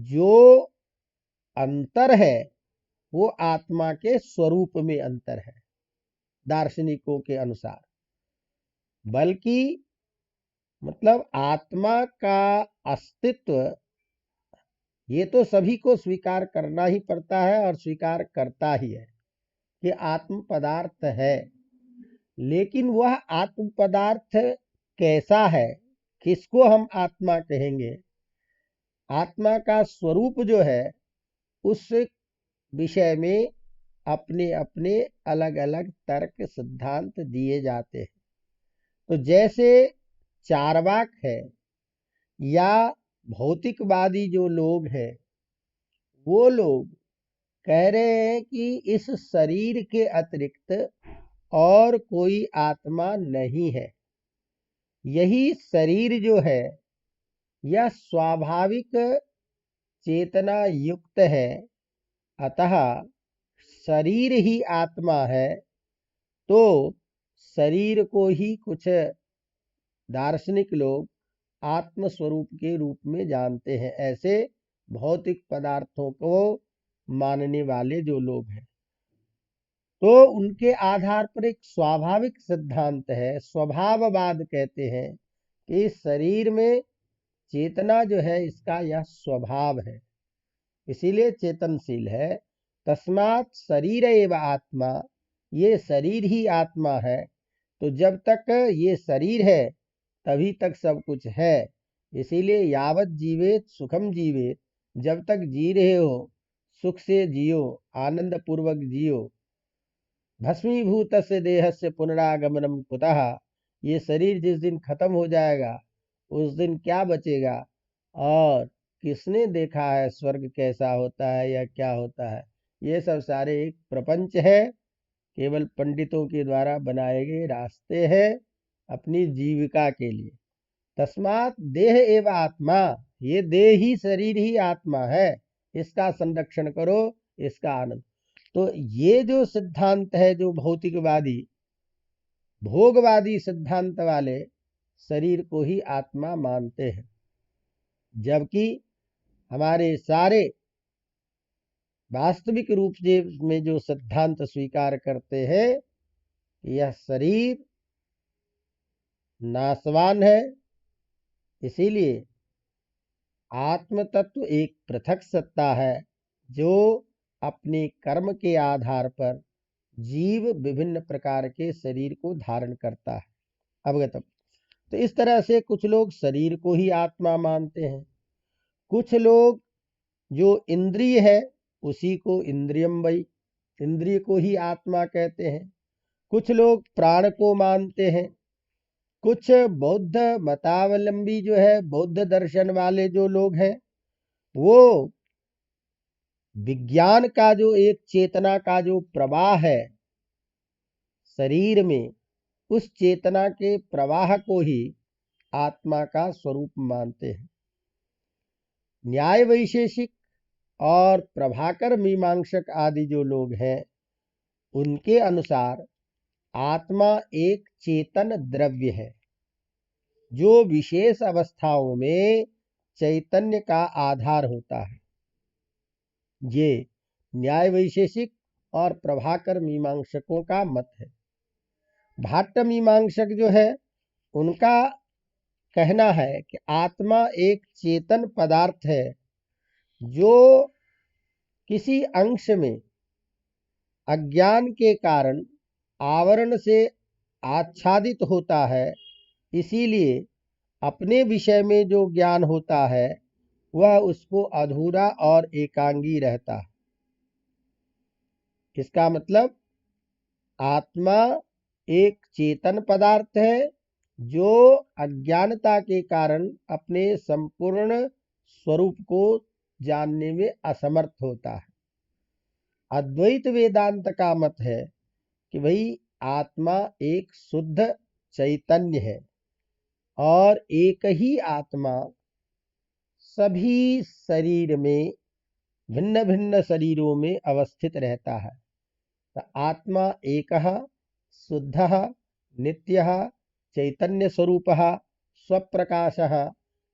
जो अंतर है वो आत्मा के स्वरूप में अंतर है दार्शनिकों के अनुसार। बल्कि मतलब आत्मा का अस्तित्व ये तो सभी को स्वीकार करना ही पड़ता है और स्वीकार करता ही है कि आत्म पदार्थ है। लेकिन वह आत्म पदार्थ कैसा है, किसको हम आत्मा कहेंगे, आत्मा का स्वरूप जो है, उस विषय में अपने अपने अलग अलग तर्क सिद्धांत दिए जाते हैं। तो जैसे चार्वाक है या भौतिकवादी जो लोग हैं, वो लोग कह रहे हैं कि इस शरीर के अतिरिक्त और कोई आत्मा नहीं है। यही शरीर जो है यह स्वाभाविक चेतना युक्त है, अतः शरीर ही आत्मा है। तो शरीर को ही कुछ दार्शनिक लोग आत्म स्वरूप के रूप में जानते हैं, ऐसे भौतिक पदार्थों को मानने वाले जो लोग हैं। तो उनके आधार पर एक स्वाभाविक सिद्धांत है, स्वभाववाद कहते हैं कि शरीर में चेतना जो है इसका यह स्वभाव है, इसीलिए चेतनशील है। तस्मात् शरीर एवं आत्मा, ये शरीर ही आत्मा है। तो जब तक ये शरीर है तभी तक सब कुछ है। इसीलिए यावत जीवेत सुखम जीवेत, जब तक जी रहे हो सुख से जियो, आनंद पूर्वक जियो। भस्मीभूत से देह से पुनरागमनम कुतः, ये शरीर जिस दिन खत्म हो जाएगा उस दिन क्या बचेगा, और किसने देखा है स्वर्ग कैसा होता है या क्या होता है। ये सब सारे एक प्रपंच है, केवल पंडितों के द्वारा बनाए गए रास्ते हैं अपनी जीविका के लिए। तस्मात देह एवं आत्मा, ये देह ही शरीर ही आत्मा है, इसका संरक्षण करो, इसका आनंद। तो ये जो सिद्धांत है, जो भौतिकवादी भोगवादी सिद्धांत वाले शरीर को ही आत्मा मानते हैं, जबकि हमारे सारे वास्तविक रूप से में जो सिद्धांत स्वीकार करते हैं, यह शरीर नाशवान है। इसीलिए आत्म तत्व एक पृथक सत्ता है, जो अपने कर्म के आधार पर जीव विभिन्न प्रकार के शरीर को धारण करता है। अवगतम। तो इस तरह से कुछ लोग शरीर को ही आत्मा मानते हैं, कुछ लोग जो इंद्रिय है उसी को इंद्रियम वही, इंद्रिय को ही आत्मा कहते हैं। कुछ लोग प्राण को मानते हैं। कुछ बौद्ध मतावलंबी जो है, बौद्ध दर्शन वाले जो लोग हैं, वो विज्ञान का जो एक चेतना का जो प्रवाह है शरीर में, उस चेतना के प्रवाह को ही आत्मा का स्वरूप मानते हैं। न्याय वैशेषिक और प्रभाकर मीमांसक आदि जो लोग हैं, उनके अनुसार आत्मा एक चेतन द्रव्य है, जो विशेष अवस्थाओं में चैतन्य का आधार होता है। ये न्याय वैशेषिक और प्रभाकर मीमांसकों का मत है। भाट्ट मीमांसक जो है, उनका कहना है कि आत्मा एक चेतन पदार्थ है, जो किसी अंश में अज्ञान के कारण आवरण से आच्छादित होता है। इसीलिए अपने विषय में जो ज्ञान होता है वह उसको अधूरा और एकांगी रहता है। इसका मतलब आत्मा एक चेतन पदार्थ है, जो अज्ञानता के कारण अपने संपूर्ण स्वरूप को जानने में असमर्थ होता है। अद्वैत वेदांत का मत है कि भाई आत्मा एक शुद्ध चैतन्य है, और एक ही आत्मा सभी शरीर में भिन्न भिन्न शरीरों में अवस्थित रहता है। तो आत्मा एकः शुद्धः नित्यः चैतन्य स्वरूपः स्वप्रकाशः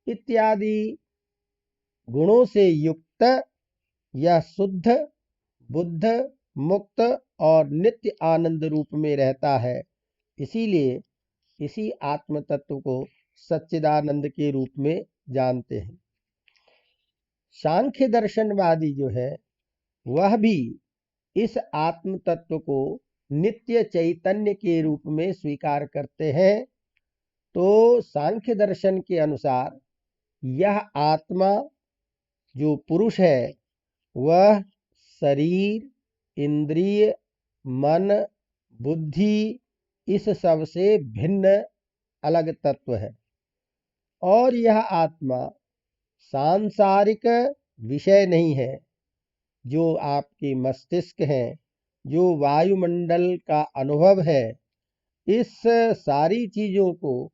इत्यादि गुणों से युक्त यह शुद्ध बुद्ध मुक्त और नित्य आनंद रूप में रहता है। इसीलिए इसी आत्म तत्व को सच्चिदानंद के रूप में जानते हैं। सांख्य दर्शनवादी जो है, वह भी इस आत्म तत्व को नित्य चैतन्य के रूप में स्वीकार करते हैं। तो सांख्य दर्शन के अनुसार यह आत्मा जो पुरुष है, वह शरीर, इंद्रिय, मन, बुद्धि, इस सब से भिन्न अलग तत्व है। और यह आत्मा सांसारिक विषय नहीं है, जो आपके मस्तिष्क हैं, जो वायुमंडल का अनुभव है, इस सारी चीजों को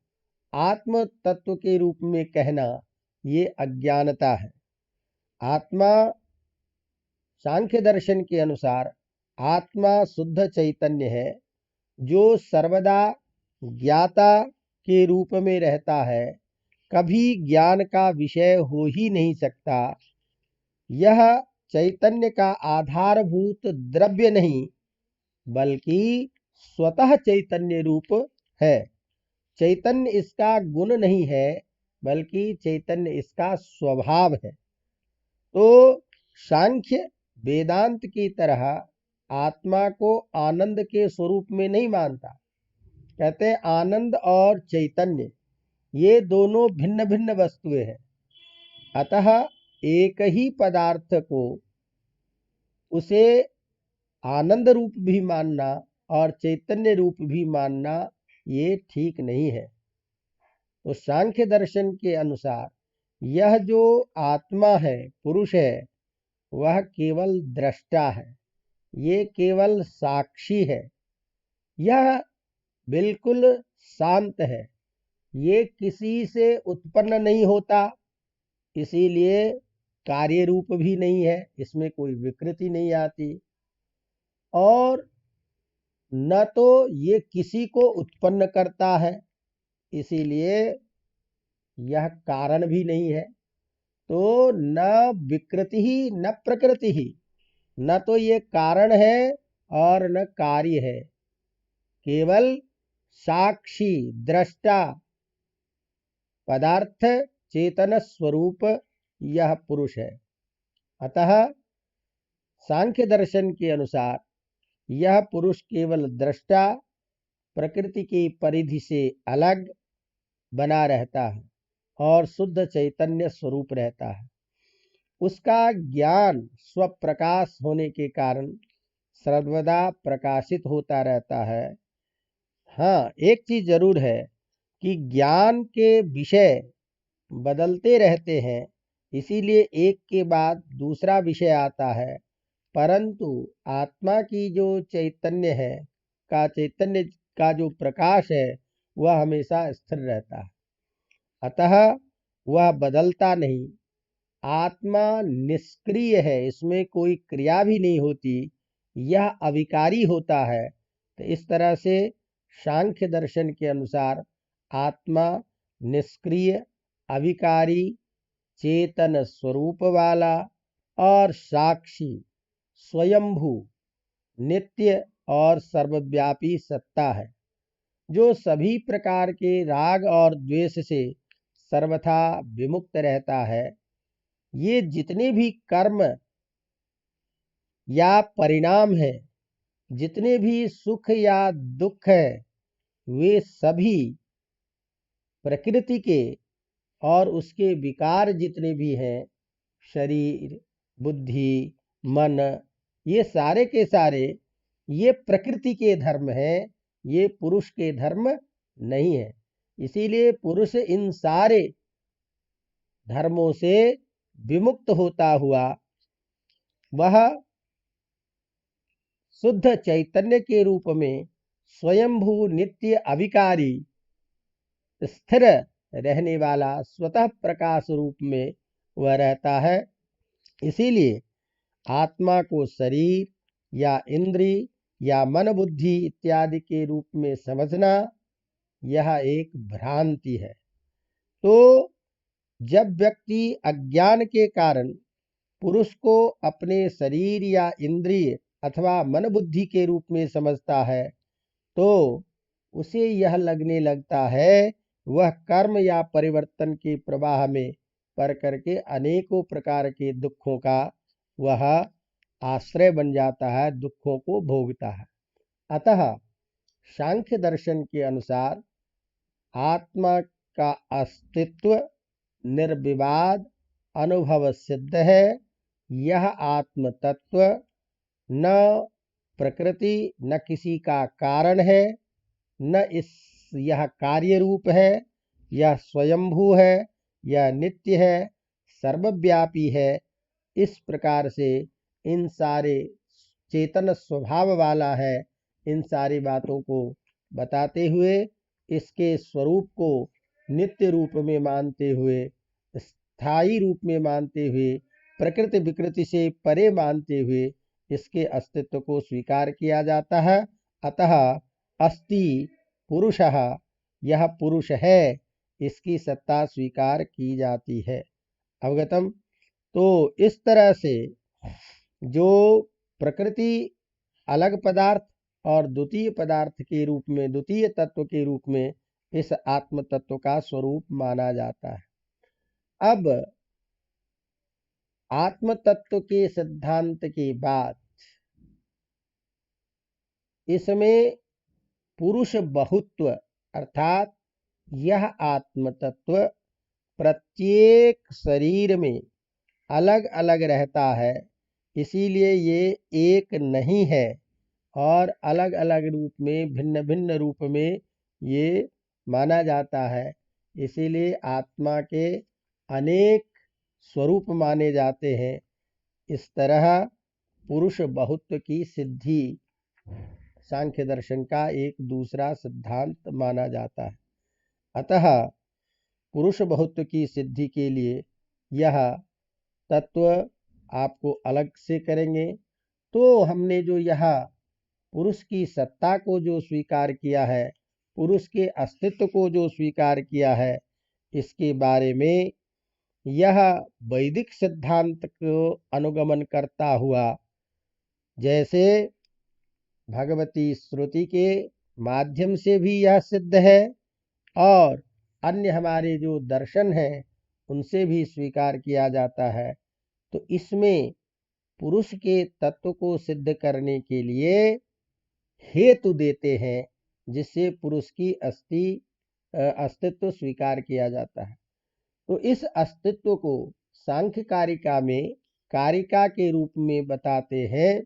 आत्म तत्व के रूप में कहना ये अज्ञानता है। आत्मा सांख्य दर्शन के अनुसार आत्मा शुद्ध चैतन्य है, जो सर्वदा ज्ञाता के रूप में रहता है, कभी ज्ञान का विषय हो ही नहीं सकता। यह चैतन्य का आधारभूत द्रव्य नहीं, बल्कि स्वतः चैतन्य रूप है। चैतन्य इसका गुण नहीं है, बल्कि चैतन्य इसका स्वभाव है। तो सांख्य वेदांत की तरह आत्मा को आनंद के स्वरूप में नहीं मानता। कहते हैं आनंद और चैतन्य ये दोनों भिन्न भिन्न वस्तुएं हैं। अतः एक ही पदार्थ को उसे आनंद रूप भी मानना और चैतन्य रूप भी मानना ये ठीक नहीं है। तो सांख्य दर्शन के अनुसार यह जो आत्मा है, पुरुष है, वह केवल दृष्टा है, ये केवल साक्षी है। यह बिल्कुल शांत है, ये किसी से उत्पन्न नहीं होता, इसीलिए कार्य रूप भी नहीं है, इसमें कोई विकृति नहीं आती, और न तो ये किसी को उत्पन्न करता है, इसीलिए यह कारण भी नहीं है। तो न विकृति ही न प्रकृति ही, न तो ये कारण है और न कार्य है, केवल साक्षी दृष्टा पदार्थ चेतन स्वरूप यह पुरुष है। अतः सांख्य दर्शन के अनुसार यह पुरुष केवल दृष्टा, प्रकृति की परिधि से अलग बना रहता है और शुद्ध चैतन्य स्वरूप रहता है। उसका ज्ञान स्वप्रकाश होने के कारण सर्वदा प्रकाशित होता रहता है। हाँ, एक चीज जरूर है कि ज्ञान के विषय बदलते रहते हैं, इसीलिए एक के बाद दूसरा विषय आता है, परंतु आत्मा की जो चैतन्य का जो प्रकाश है, वह हमेशा स्थिर रहता है। अतः वह बदलता नहीं। आत्मा निष्क्रिय है, इसमें कोई क्रिया भी नहीं होती, यह अविकारी होता है। तो इस तरह से सांख्य दर्शन के अनुसार आत्मा निष्क्रिय, अविकारी, चेतन स्वरूप वाला और साक्षी, स्वयंभू, नित्य और सर्वव्यापी सत्ता है, जो सभी प्रकार के राग और द्वेष से सर्वथा विमुक्त रहता है। ये जितने भी कर्म या परिणाम है, जितने भी सुख या दुख है, वे सभी प्रकृति के और उसके विकार जितने भी हैं, शरीर, बुद्धि, मन, ये सारे के सारे ये प्रकृति के धर्म हैं, ये पुरुष के धर्म नहीं है। इसीलिए पुरुष इन सारे धर्मों से विमुक्त होता हुआ वह शुद्ध चैतन्य के रूप में स्वयंभू, नित्य, अविकारी, स्थिर रहने वाला स्वतः प्रकाश रूप में वह रहता है। इसीलिए आत्मा को शरीर या इंद्रिय या मन बुद्धि इत्यादि के रूप में समझना यह एक भ्रांति है। तो जब व्यक्ति अज्ञान के कारण पुरुष को अपने शरीर या इंद्रिय अथवा मन बुद्धि के रूप में समझता है, तो उसे यह लगने लगता है वह कर्म या परिवर्तन के प्रवाह में पड़ करके अनेकों प्रकार के दुखों का वह आश्रय बन जाता है, दुखों को भोगता है। अतः सांख्य दर्शन के अनुसार आत्मा का अस्तित्व निर्विवाद अनुभव सिद्ध है। यह आत्म तत्व न प्रकृति न किसी का कारण है, न यह कार्य रूप है, यह स्वयंभू है, यह नित्य है, सर्वव्यापी है। इस प्रकार से इन सारे चेतन स्वभाव वाला है, इन सारी बातों को बताते हुए इसके स्वरूप को नित्य रूप में मानते हुए, स्थायी रूप में मानते हुए, प्रकृति विकृति से परे मानते हुए इसके अस्तित्व को स्वीकार किया जाता है। अतः अस्ति पुरुषः, यह पुरुष है, इसकी सत्ता स्वीकार की जाती है। अवगतम। तो इस तरह से जो प्रकृति अलग पदार्थ और द्वितीय पदार्थ के रूप में, द्वितीय तत्व के रूप में इस आत्म तत्व का स्वरूप माना जाता है। अब आत्म तत्व के सिद्धांत के बाद इसमें पुरुष बहुत्व अर्थात यह आत्म तत्व प्रत्येक शरीर में अलग अलग रहता है, इसीलिए ये एक नहीं है और अलग अलग रूप में, भिन्न भिन्न रूप में ये माना जाता है। इसीलिए आत्मा के अनेक स्वरूप माने जाते हैं। इस तरह पुरुष बहुत्व की सिद्धि सांख्य दर्शन का एक दूसरा सिद्धांत माना जाता है। अतः पुरुष बहुत्व की सिद्धि के लिए यह तत्व आपको अलग से करेंगे। तो हमने जो यह पुरुष की सत्ता को जो स्वीकार किया है, पुरुष के अस्तित्व को जो स्वीकार किया है, इसके बारे में यह वैदिक सिद्धांत को अनुगमन करता हुआ, जैसे भगवती श्रुति के माध्यम से भी यह सिद्ध है और अन्य हमारे जो दर्शन हैं उनसे भी स्वीकार किया जाता है। तो इसमें पुरुष के तत्व को सिद्ध करने के लिए हेतु देते हैं, जिससे पुरुष की अस्तित्व स्वीकार किया जाता है। तो इस अस्तित्व को सांख्य कारिका में कारिका के रूप में बताते हैं,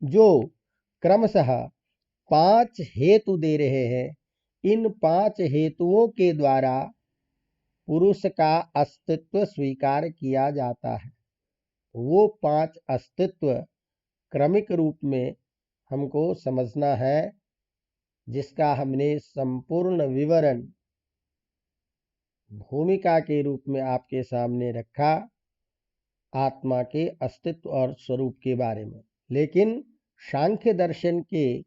जो क्रमशः 5 हेतु दे रहे हैं। इन 5 हेतुओं के द्वारा पुरुष का अस्तित्व स्वीकार किया जाता है। वो 5 अस्तित्व क्रमिक रूप में हमको समझना है, जिसका हमने संपूर्ण विवरण भूमिका के रूप में आपके सामने रखा, आत्मा के अस्तित्व और स्वरूप के बारे में। लेकिन सांख्य दर्शन के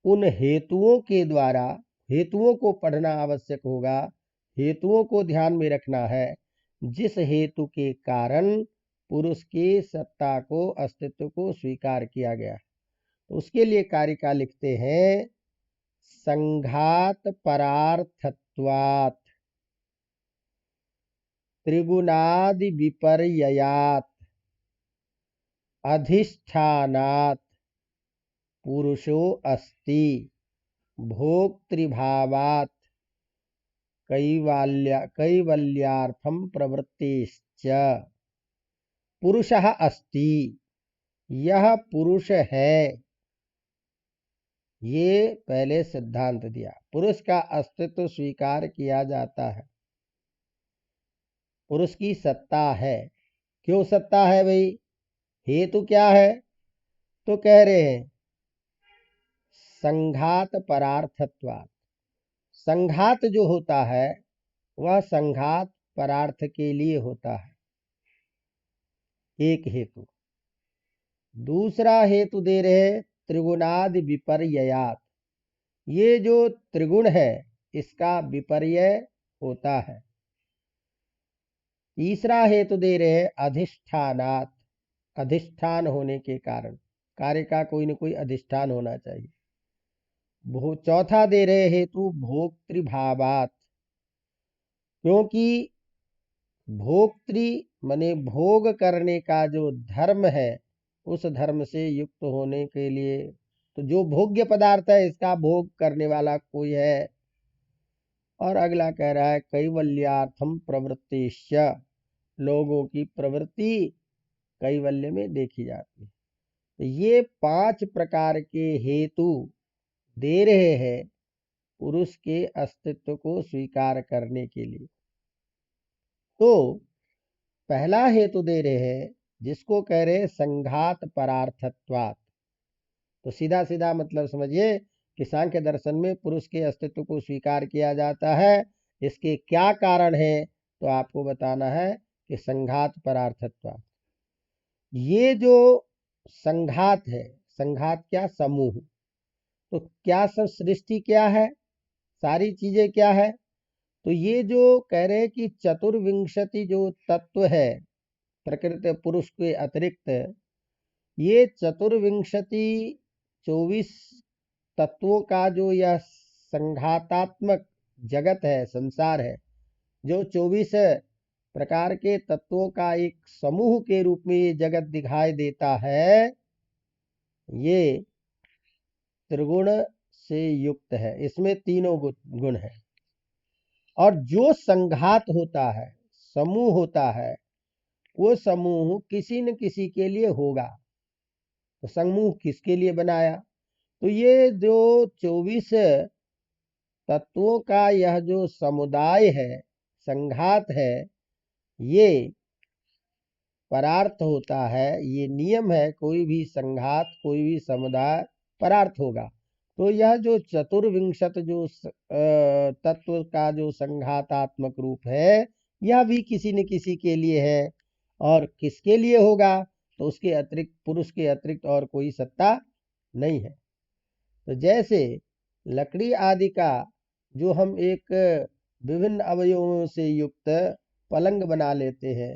उन हेतुओं के द्वारा, हेतुओं को पढ़ना आवश्यक होगा, हेतुओं को ध्यान में रखना है, जिस हेतु के कारण पुरुष की सत्ता को, अस्तित्व को स्वीकार किया गया। तो उसके लिए कारिका लिखते हैं, संघात परार्थत्वात् त्रिगुणादि विपर्ययात् अधिष्ठानात् पुरुषो अस्ति भोक्तृभावात् कैवल्यार्थम प्रवृत्तिश्च। पुरुषः अस्ति, यह पुरुष है। ये पहले सिद्धांत दिया, पुरुष का अस्तित्व स्वीकार किया जाता है, पुरुष की सत्ता है। क्यों सत्ता है भाई, हेतु क्या है? तो कह रहे हैं संघात परार्थत्वात्। संघात जो होता है वह संघात परार्थ के लिए होता है, एक हेतु। दूसरा हेतु दे रहे त्रिगुणादि विपर्ययात्। ये जो त्रिगुण है इसका विपर्य होता है। तीसरा हेतु दे रहे अधिष्ठानात्, अधिष्ठान होने के कारण, कार्य का कोई न कोई अधिष्ठान होना चाहिए। चौथा दे रहे हेतु भोक्तृभावात्, क्योंकि भोक्तृ माने भोग करने का जो धर्म है, उस धर्म से युक्त होने के लिए, तो जो भोग्य पदार्थ है इसका भोग करने वाला कोई है। और अगला कह रहा है कैवल्यार्थम प्रवृत्तिश्च, लोगों की प्रवृत्ति कैवल्य में देखी जाती है। तो ये 5 प्रकार के हेतु दे रहे हैं पुरुष के अस्तित्व को स्वीकार करने के लिए। तो पहला हेतु दे रहे हैं जिसको कह रहे संघात परार्थत्वात्। तो सीधा सीधा मतलब समझिए कि सांख्य दर्शन में पुरुष के अस्तित्व को स्वीकार किया जाता है। इसके क्या कारण है तो आपको बताना है कि संघात परार्थत्वात्। ये जो संघात है, संघात क्या, समूह। तो क्या सब सृष्टि क्या है, सारी चीजें क्या है, तो ये जो कह रहे हैं कि चतुर्विंशति जो तत्व है प्रकृति पुरुष के अतिरिक्त, ये चतुर्विंशति 24 तत्वों का जो यह संघातात्मक जगत है, संसार है, जो 24 प्रकार के तत्वों का एक समूह के रूप में ये जगत दिखाई देता है, ये त्रिगुण से युक्त है। इसमें तीनों गुण है। और जो संघात होता है, समूह होता है, वो समूह किसी न किसी के लिए होगा। तो समूह किसके लिए बनाया, तो ये जो 24 तत्वों का यह जो समुदाय है, संघात है, ये परार्थ होता है। ये नियम है, कोई भी संघात, कोई भी समुदाय परार्थ होगा। तो यह जो चतुर्विंशत जो तत्व का जो संघातात्मक रूप है, यह भी किसी न किसी के लिए है। और किसके लिए होगा, तो उसके अतिरिक्त, पुरुष के अतिरिक्त और कोई सत्ता नहीं है। तो जैसे लकड़ी आदि का जो हम एक विभिन्न अवयवों से युक्त पलंग बना लेते हैं,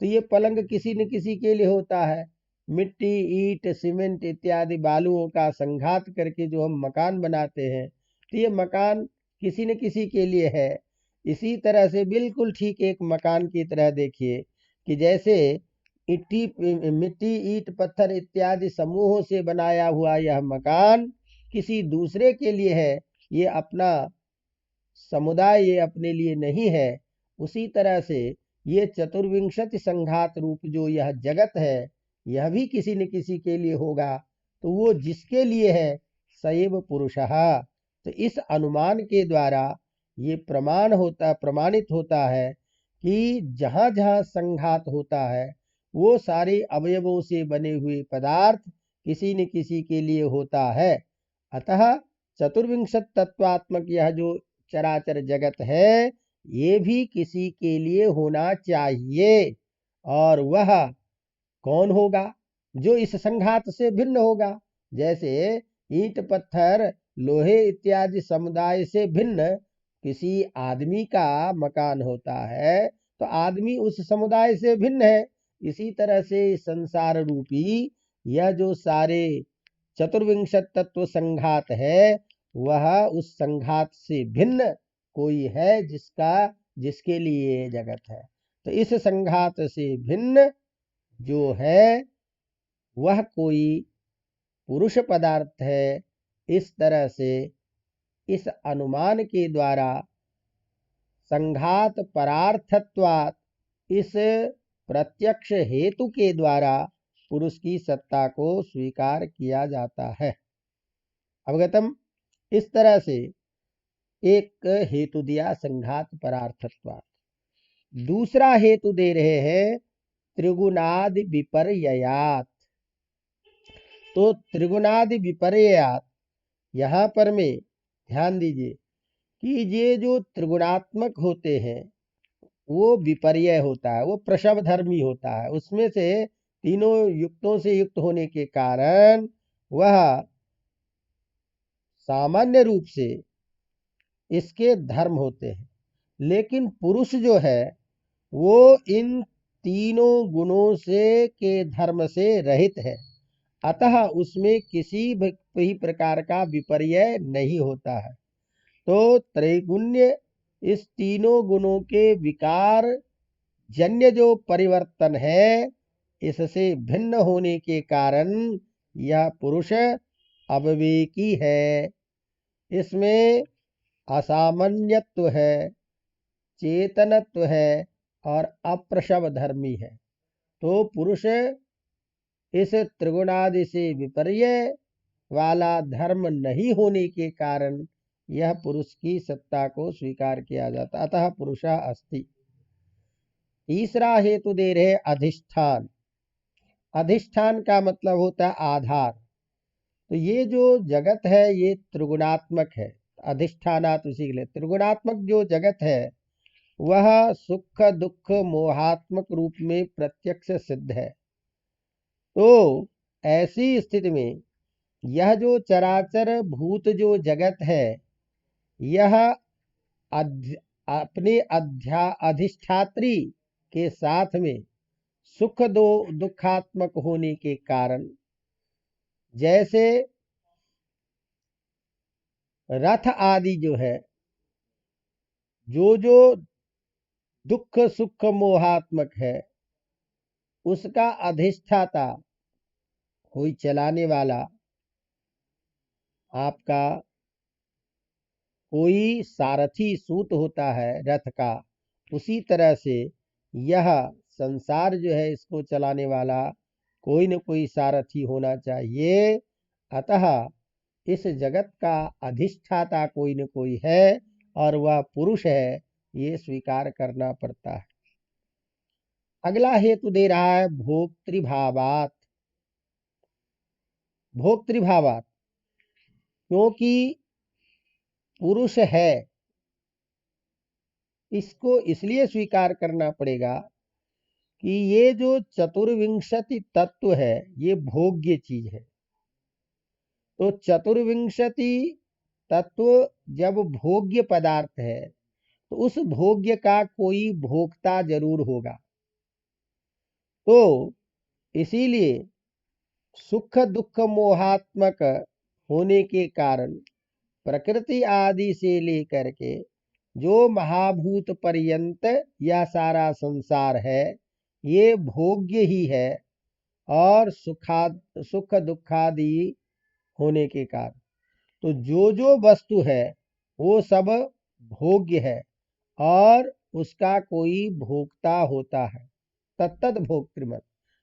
तो ये पलंग किसी न किसी के लिए होता है। मिट्टी, ईंट, सीमेंट इत्यादि बालुओं का संघात करके जो हम मकान बनाते हैं, तो ये मकान किसी न किसी के लिए है। इसी तरह से बिल्कुल ठीक एक मकान की तरह देखिए कि जैसे मिट्टी, ईंट, पत्थर इत्यादि समूहों से बनाया हुआ यह मकान किसी दूसरे के लिए है, ये अपना समुदाय, ये अपने लिए नहीं है। उसी तरह से ये चतुर्विंशति संघात रूप जो यह जगत है, यह भी किसी न किसी के लिए होगा। तो वो जिसके लिए है, सएव पुरुषः। तो इस अनुमान के द्वारा ये प्रमाणित होता है कि जहाँ जहाँ संघात होता है, वो सारे अवयवों से बने हुए पदार्थ किसी न किसी के लिए होता है। अतः चतुर्विंशत तत्वात्मक यह जो चराचर जगत है, ये भी किसी के लिए होना चाहिए। और वह कौन होगा, जो इस संघात से भिन्न होगा। जैसे ईंट, पत्थर, लोहे इत्यादि समुदाय से भिन्न किसी आदमी का मकान होता है, तो आदमी उस समुदाय से भिन्न है। इसी तरह से संसार रूपी यह जो सारे चतुर्विंशत तत्व संघात है, वह उस संघात से भिन्न कोई है जिसके लिए जगत है। तो इस संघात से भिन्न जो है, वह कोई पुरुष पदार्थ है। इस तरह से इस अनुमान के द्वारा संघात परार्थत्वात्, इस प्रत्यक्ष हेतु के द्वारा पुरुष की सत्ता को स्वीकार किया जाता है। अवगतम। इस तरह से एक हेतु दिया संघात परार्थत्वात्। दूसरा हेतु दे रहे हैं त्रिगुणादि विपर्ययात्। तो त्रिगुणादि विपर्ययात्, यहां पर में ध्यान दीजिए कि ये जो त्रिगुणात्मक होते हैं, वो विपर्य होता है, वो प्रसव धर्मी होता है। उसमें से तीनों युक्तों से युक्त होने के कारण वह सामान्य रूप से इसके धर्म होते हैं। लेकिन पुरुष जो है, वो इन तीनों गुणों से के धर्म से रहित है। अतः उसमें किसी भी प्रकार का विपर्य नहीं होता है। तो त्रैगुण्य इस तीनों गुणों के विकार जन्य जो परिवर्तन है, इससे भिन्न होने के कारण यह पुरुष अविवेकी है। इसमें असामान्यत्व है, चेतनत्व है और अप्रसव धर्मी है। तो पुरुष इस त्रिगुणादि से विपर्य वाला धर्म नहीं होने के कारण यह पुरुष की सत्ता को स्वीकार किया जाता, अतः पुरुषा अस्ति। तीसरा हेतु दे रहे अधिष्ठान। अधिष्ठान का मतलब होता है आधार। तो ये जो जगत है ये त्रिगुणात्मक है। अधिष्ठानात उसी के लिए त्रिगुणात्मक जो जगत है वह सुख दुख मोहात्मक रूप में प्रत्यक्ष सिद्ध है। तो ऐसी स्थिति में यह जो चराचर भूत जो जगत है यह अपने अधिष्ठात्री के साथ में सुख दो दुखात्मक होने के कारण, जैसे रथ आदि जो है जो दुख सुख मोहात्मक है उसका अधिष्ठाता कोई चलाने वाला आपका कोई सारथी सूत होता है रथ का, उसी तरह से यह संसार जो है इसको चलाने वाला कोई न कोई सारथी होना चाहिए। अतः इस जगत का अधिष्ठाता कोई न कोई है और वह पुरुष है, ये स्वीकार करना पड़ता है। अगला हेतु दे रहा है भोक्तृभावात। भोक्तृभावात क्योंकि पुरुष है इसको इसलिए स्वीकार करना पड़ेगा कि ये जो चतुर्विंशति तत्व है ये भोग्य चीज है। तो चतुर्विंशति तत्व जब भोग्य पदार्थ है तो उस भोग्य का कोई भोक्ता जरूर होगा। तो इसीलिए सुख दुख मोहात्मक होने के कारण प्रकृति आदि से लेकर के जो महाभूत पर्यंत यह सारा संसार है ये भोग्य ही है और सुख दुखादि होने के कारण तो जो वस्तु है वो सब भोग्य है और उसका कोई भोक्ता होता है। तत्त भोक्तृमत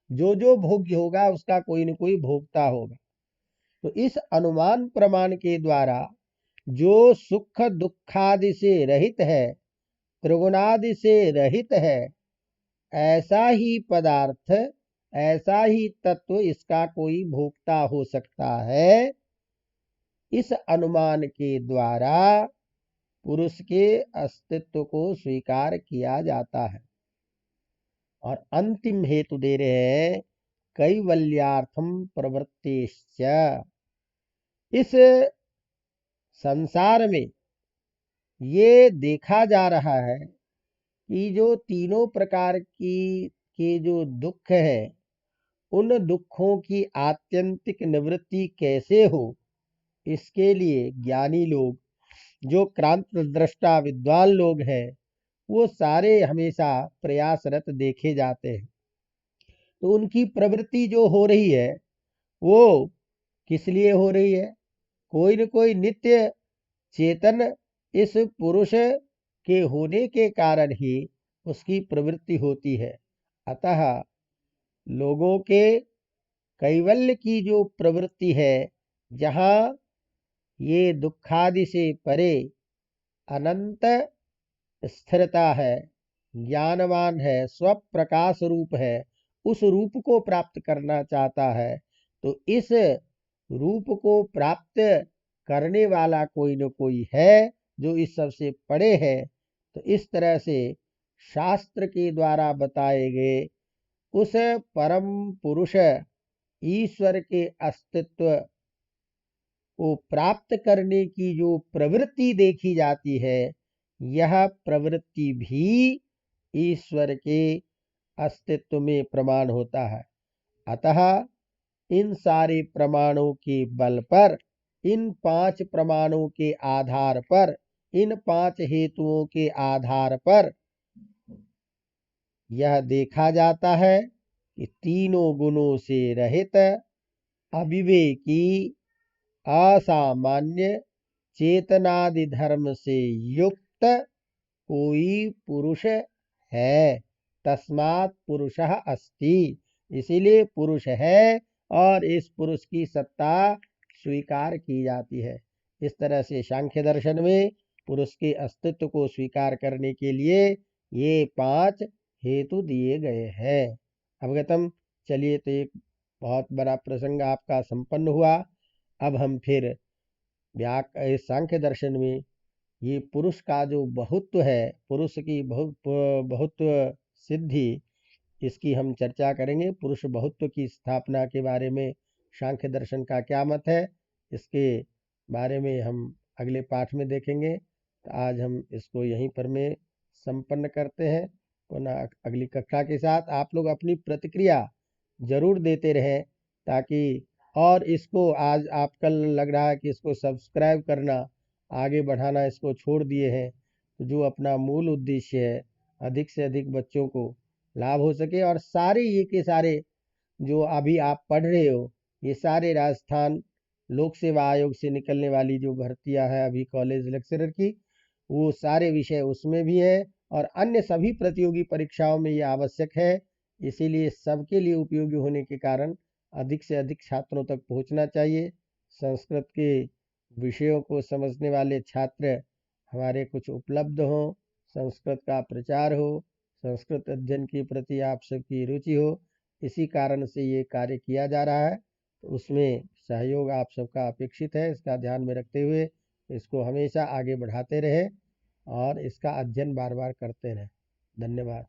जो भोग्य होगा उसका कोई न कोई भोक्ता होगा। तो इस अनुमान प्रमाण के द्वारा जो सुख दुखादि से रहित है त्रिगुणादि से रहित है ऐसा ही पदार्थ ऐसा ही तत्व इसका कोई भोक्ता हो सकता है। इस अनुमान के द्वारा पुरुष के अस्तित्व को स्वीकार किया जाता है। और अंतिम हेतु दे रहे हैं कैवल्यार्थम प्रवृत्तिश्च। इस संसार में ये देखा जा रहा है कि जो तीनों प्रकार की के जो दुख है उन दुखों की आत्यंतिक निवृत्ति कैसे हो, इसके लिए ज्ञानी लोग जो क्रांत दृष्टा विद्वान लोग हैं वो सारे हमेशा प्रयासरत देखे जाते हैं। तो उनकी प्रवृत्ति जो हो रही है वो किस लिए हो रही है? कोई न कोई नित्य चेतन इस पुरुष के होने के कारण ही उसकी प्रवृत्ति होती है। अतः लोगों के कैवल्य की जो प्रवृत्ति है जहाँ ये दुखादि से परे अनंत स्थिरता है, ज्ञानवान है, स्वप्रकाश रूप है, उस रूप को प्राप्त करना चाहता है। तो इस रूप को प्राप्त करने वाला कोई न कोई है जो इस सबसे परे है। तो इस तरह से शास्त्र के द्वारा बताए गए उस परम पुरुष ईश्वर के अस्तित्व को प्राप्त करने की जो प्रवृत्ति देखी जाती है यह प्रवृत्ति भी ईश्वर के अस्तित्व में प्रमाण होता है। अतः इन सारे प्रमाणों के बल पर, इन 5 प्रमाणों के आधार पर, इन 5 हेतुओं के आधार पर यह देखा जाता है कि तीनों गुणों से रहित अविवेकी असामान्य चेतनादि धर्म से युक्त कोई पुरुष है। तस्मात् पुरुषः अस्ति, इसीलिए पुरुष है और इस पुरुष की सत्ता स्वीकार की जाती है। इस तरह से सांख्य दर्शन में पुरुष के अस्तित्व को स्वीकार करने के लिए ये 5 हेतु दिए गए हैं। अवगतम। चलिए, तो एक बहुत बड़ा प्रसंग आपका संपन्न हुआ। अब हम फिर सांख्य दर्शन में ये पुरुष का जो बहुत्व है, पुरुष की बहुत्व सिद्धि, इसकी हम चर्चा करेंगे। पुरुष बहुत्व की स्थापना के बारे में सांख्य दर्शन का क्या मत है, इसके बारे में हम अगले पाठ में देखेंगे। तो आज हम इसको यहीं पर में संपन्न करते हैं। पुनः अगली कक्षा के साथ आप लोग अपनी प्रतिक्रिया जरूर देते रहें, ताकि और इसको आज आप कल लग रहा है कि इसको सब्सक्राइब करना, आगे बढ़ाना इसको छोड़ दिए हैं। तो जो अपना मूल उद्देश्य है, अधिक से अधिक बच्चों को लाभ हो सके, और सारे ये के सारे जो अभी आप पढ़ रहे हो, ये सारे राजस्थान लोक सेवा आयोग से निकलने वाली जो भर्तियां हैं अभी कॉलेज लेक्चरर की, वो सारे विषय उसमें भी है, और अन्य सभी प्रतियोगी परीक्षाओं में ये आवश्यक है। इसीलिए सबके लिए उपयोगी होने के कारण अधिक से अधिक छात्रों तक पहुंचना चाहिए। संस्कृत के विषयों को समझने वाले छात्र हमारे कुछ उपलब्ध हों, संस्कृत का प्रचार हो, संस्कृत अध्ययन के प्रति आप सबकी रुचि हो, इसी कारण से ये कार्य किया जा रहा है। तो उसमें सहयोग आप सबका अपेक्षित है। इसका ध्यान में रखते हुए इसको हमेशा आगे बढ़ाते रहें और इसका अध्ययन बार बार करते रहें। धन्यवाद।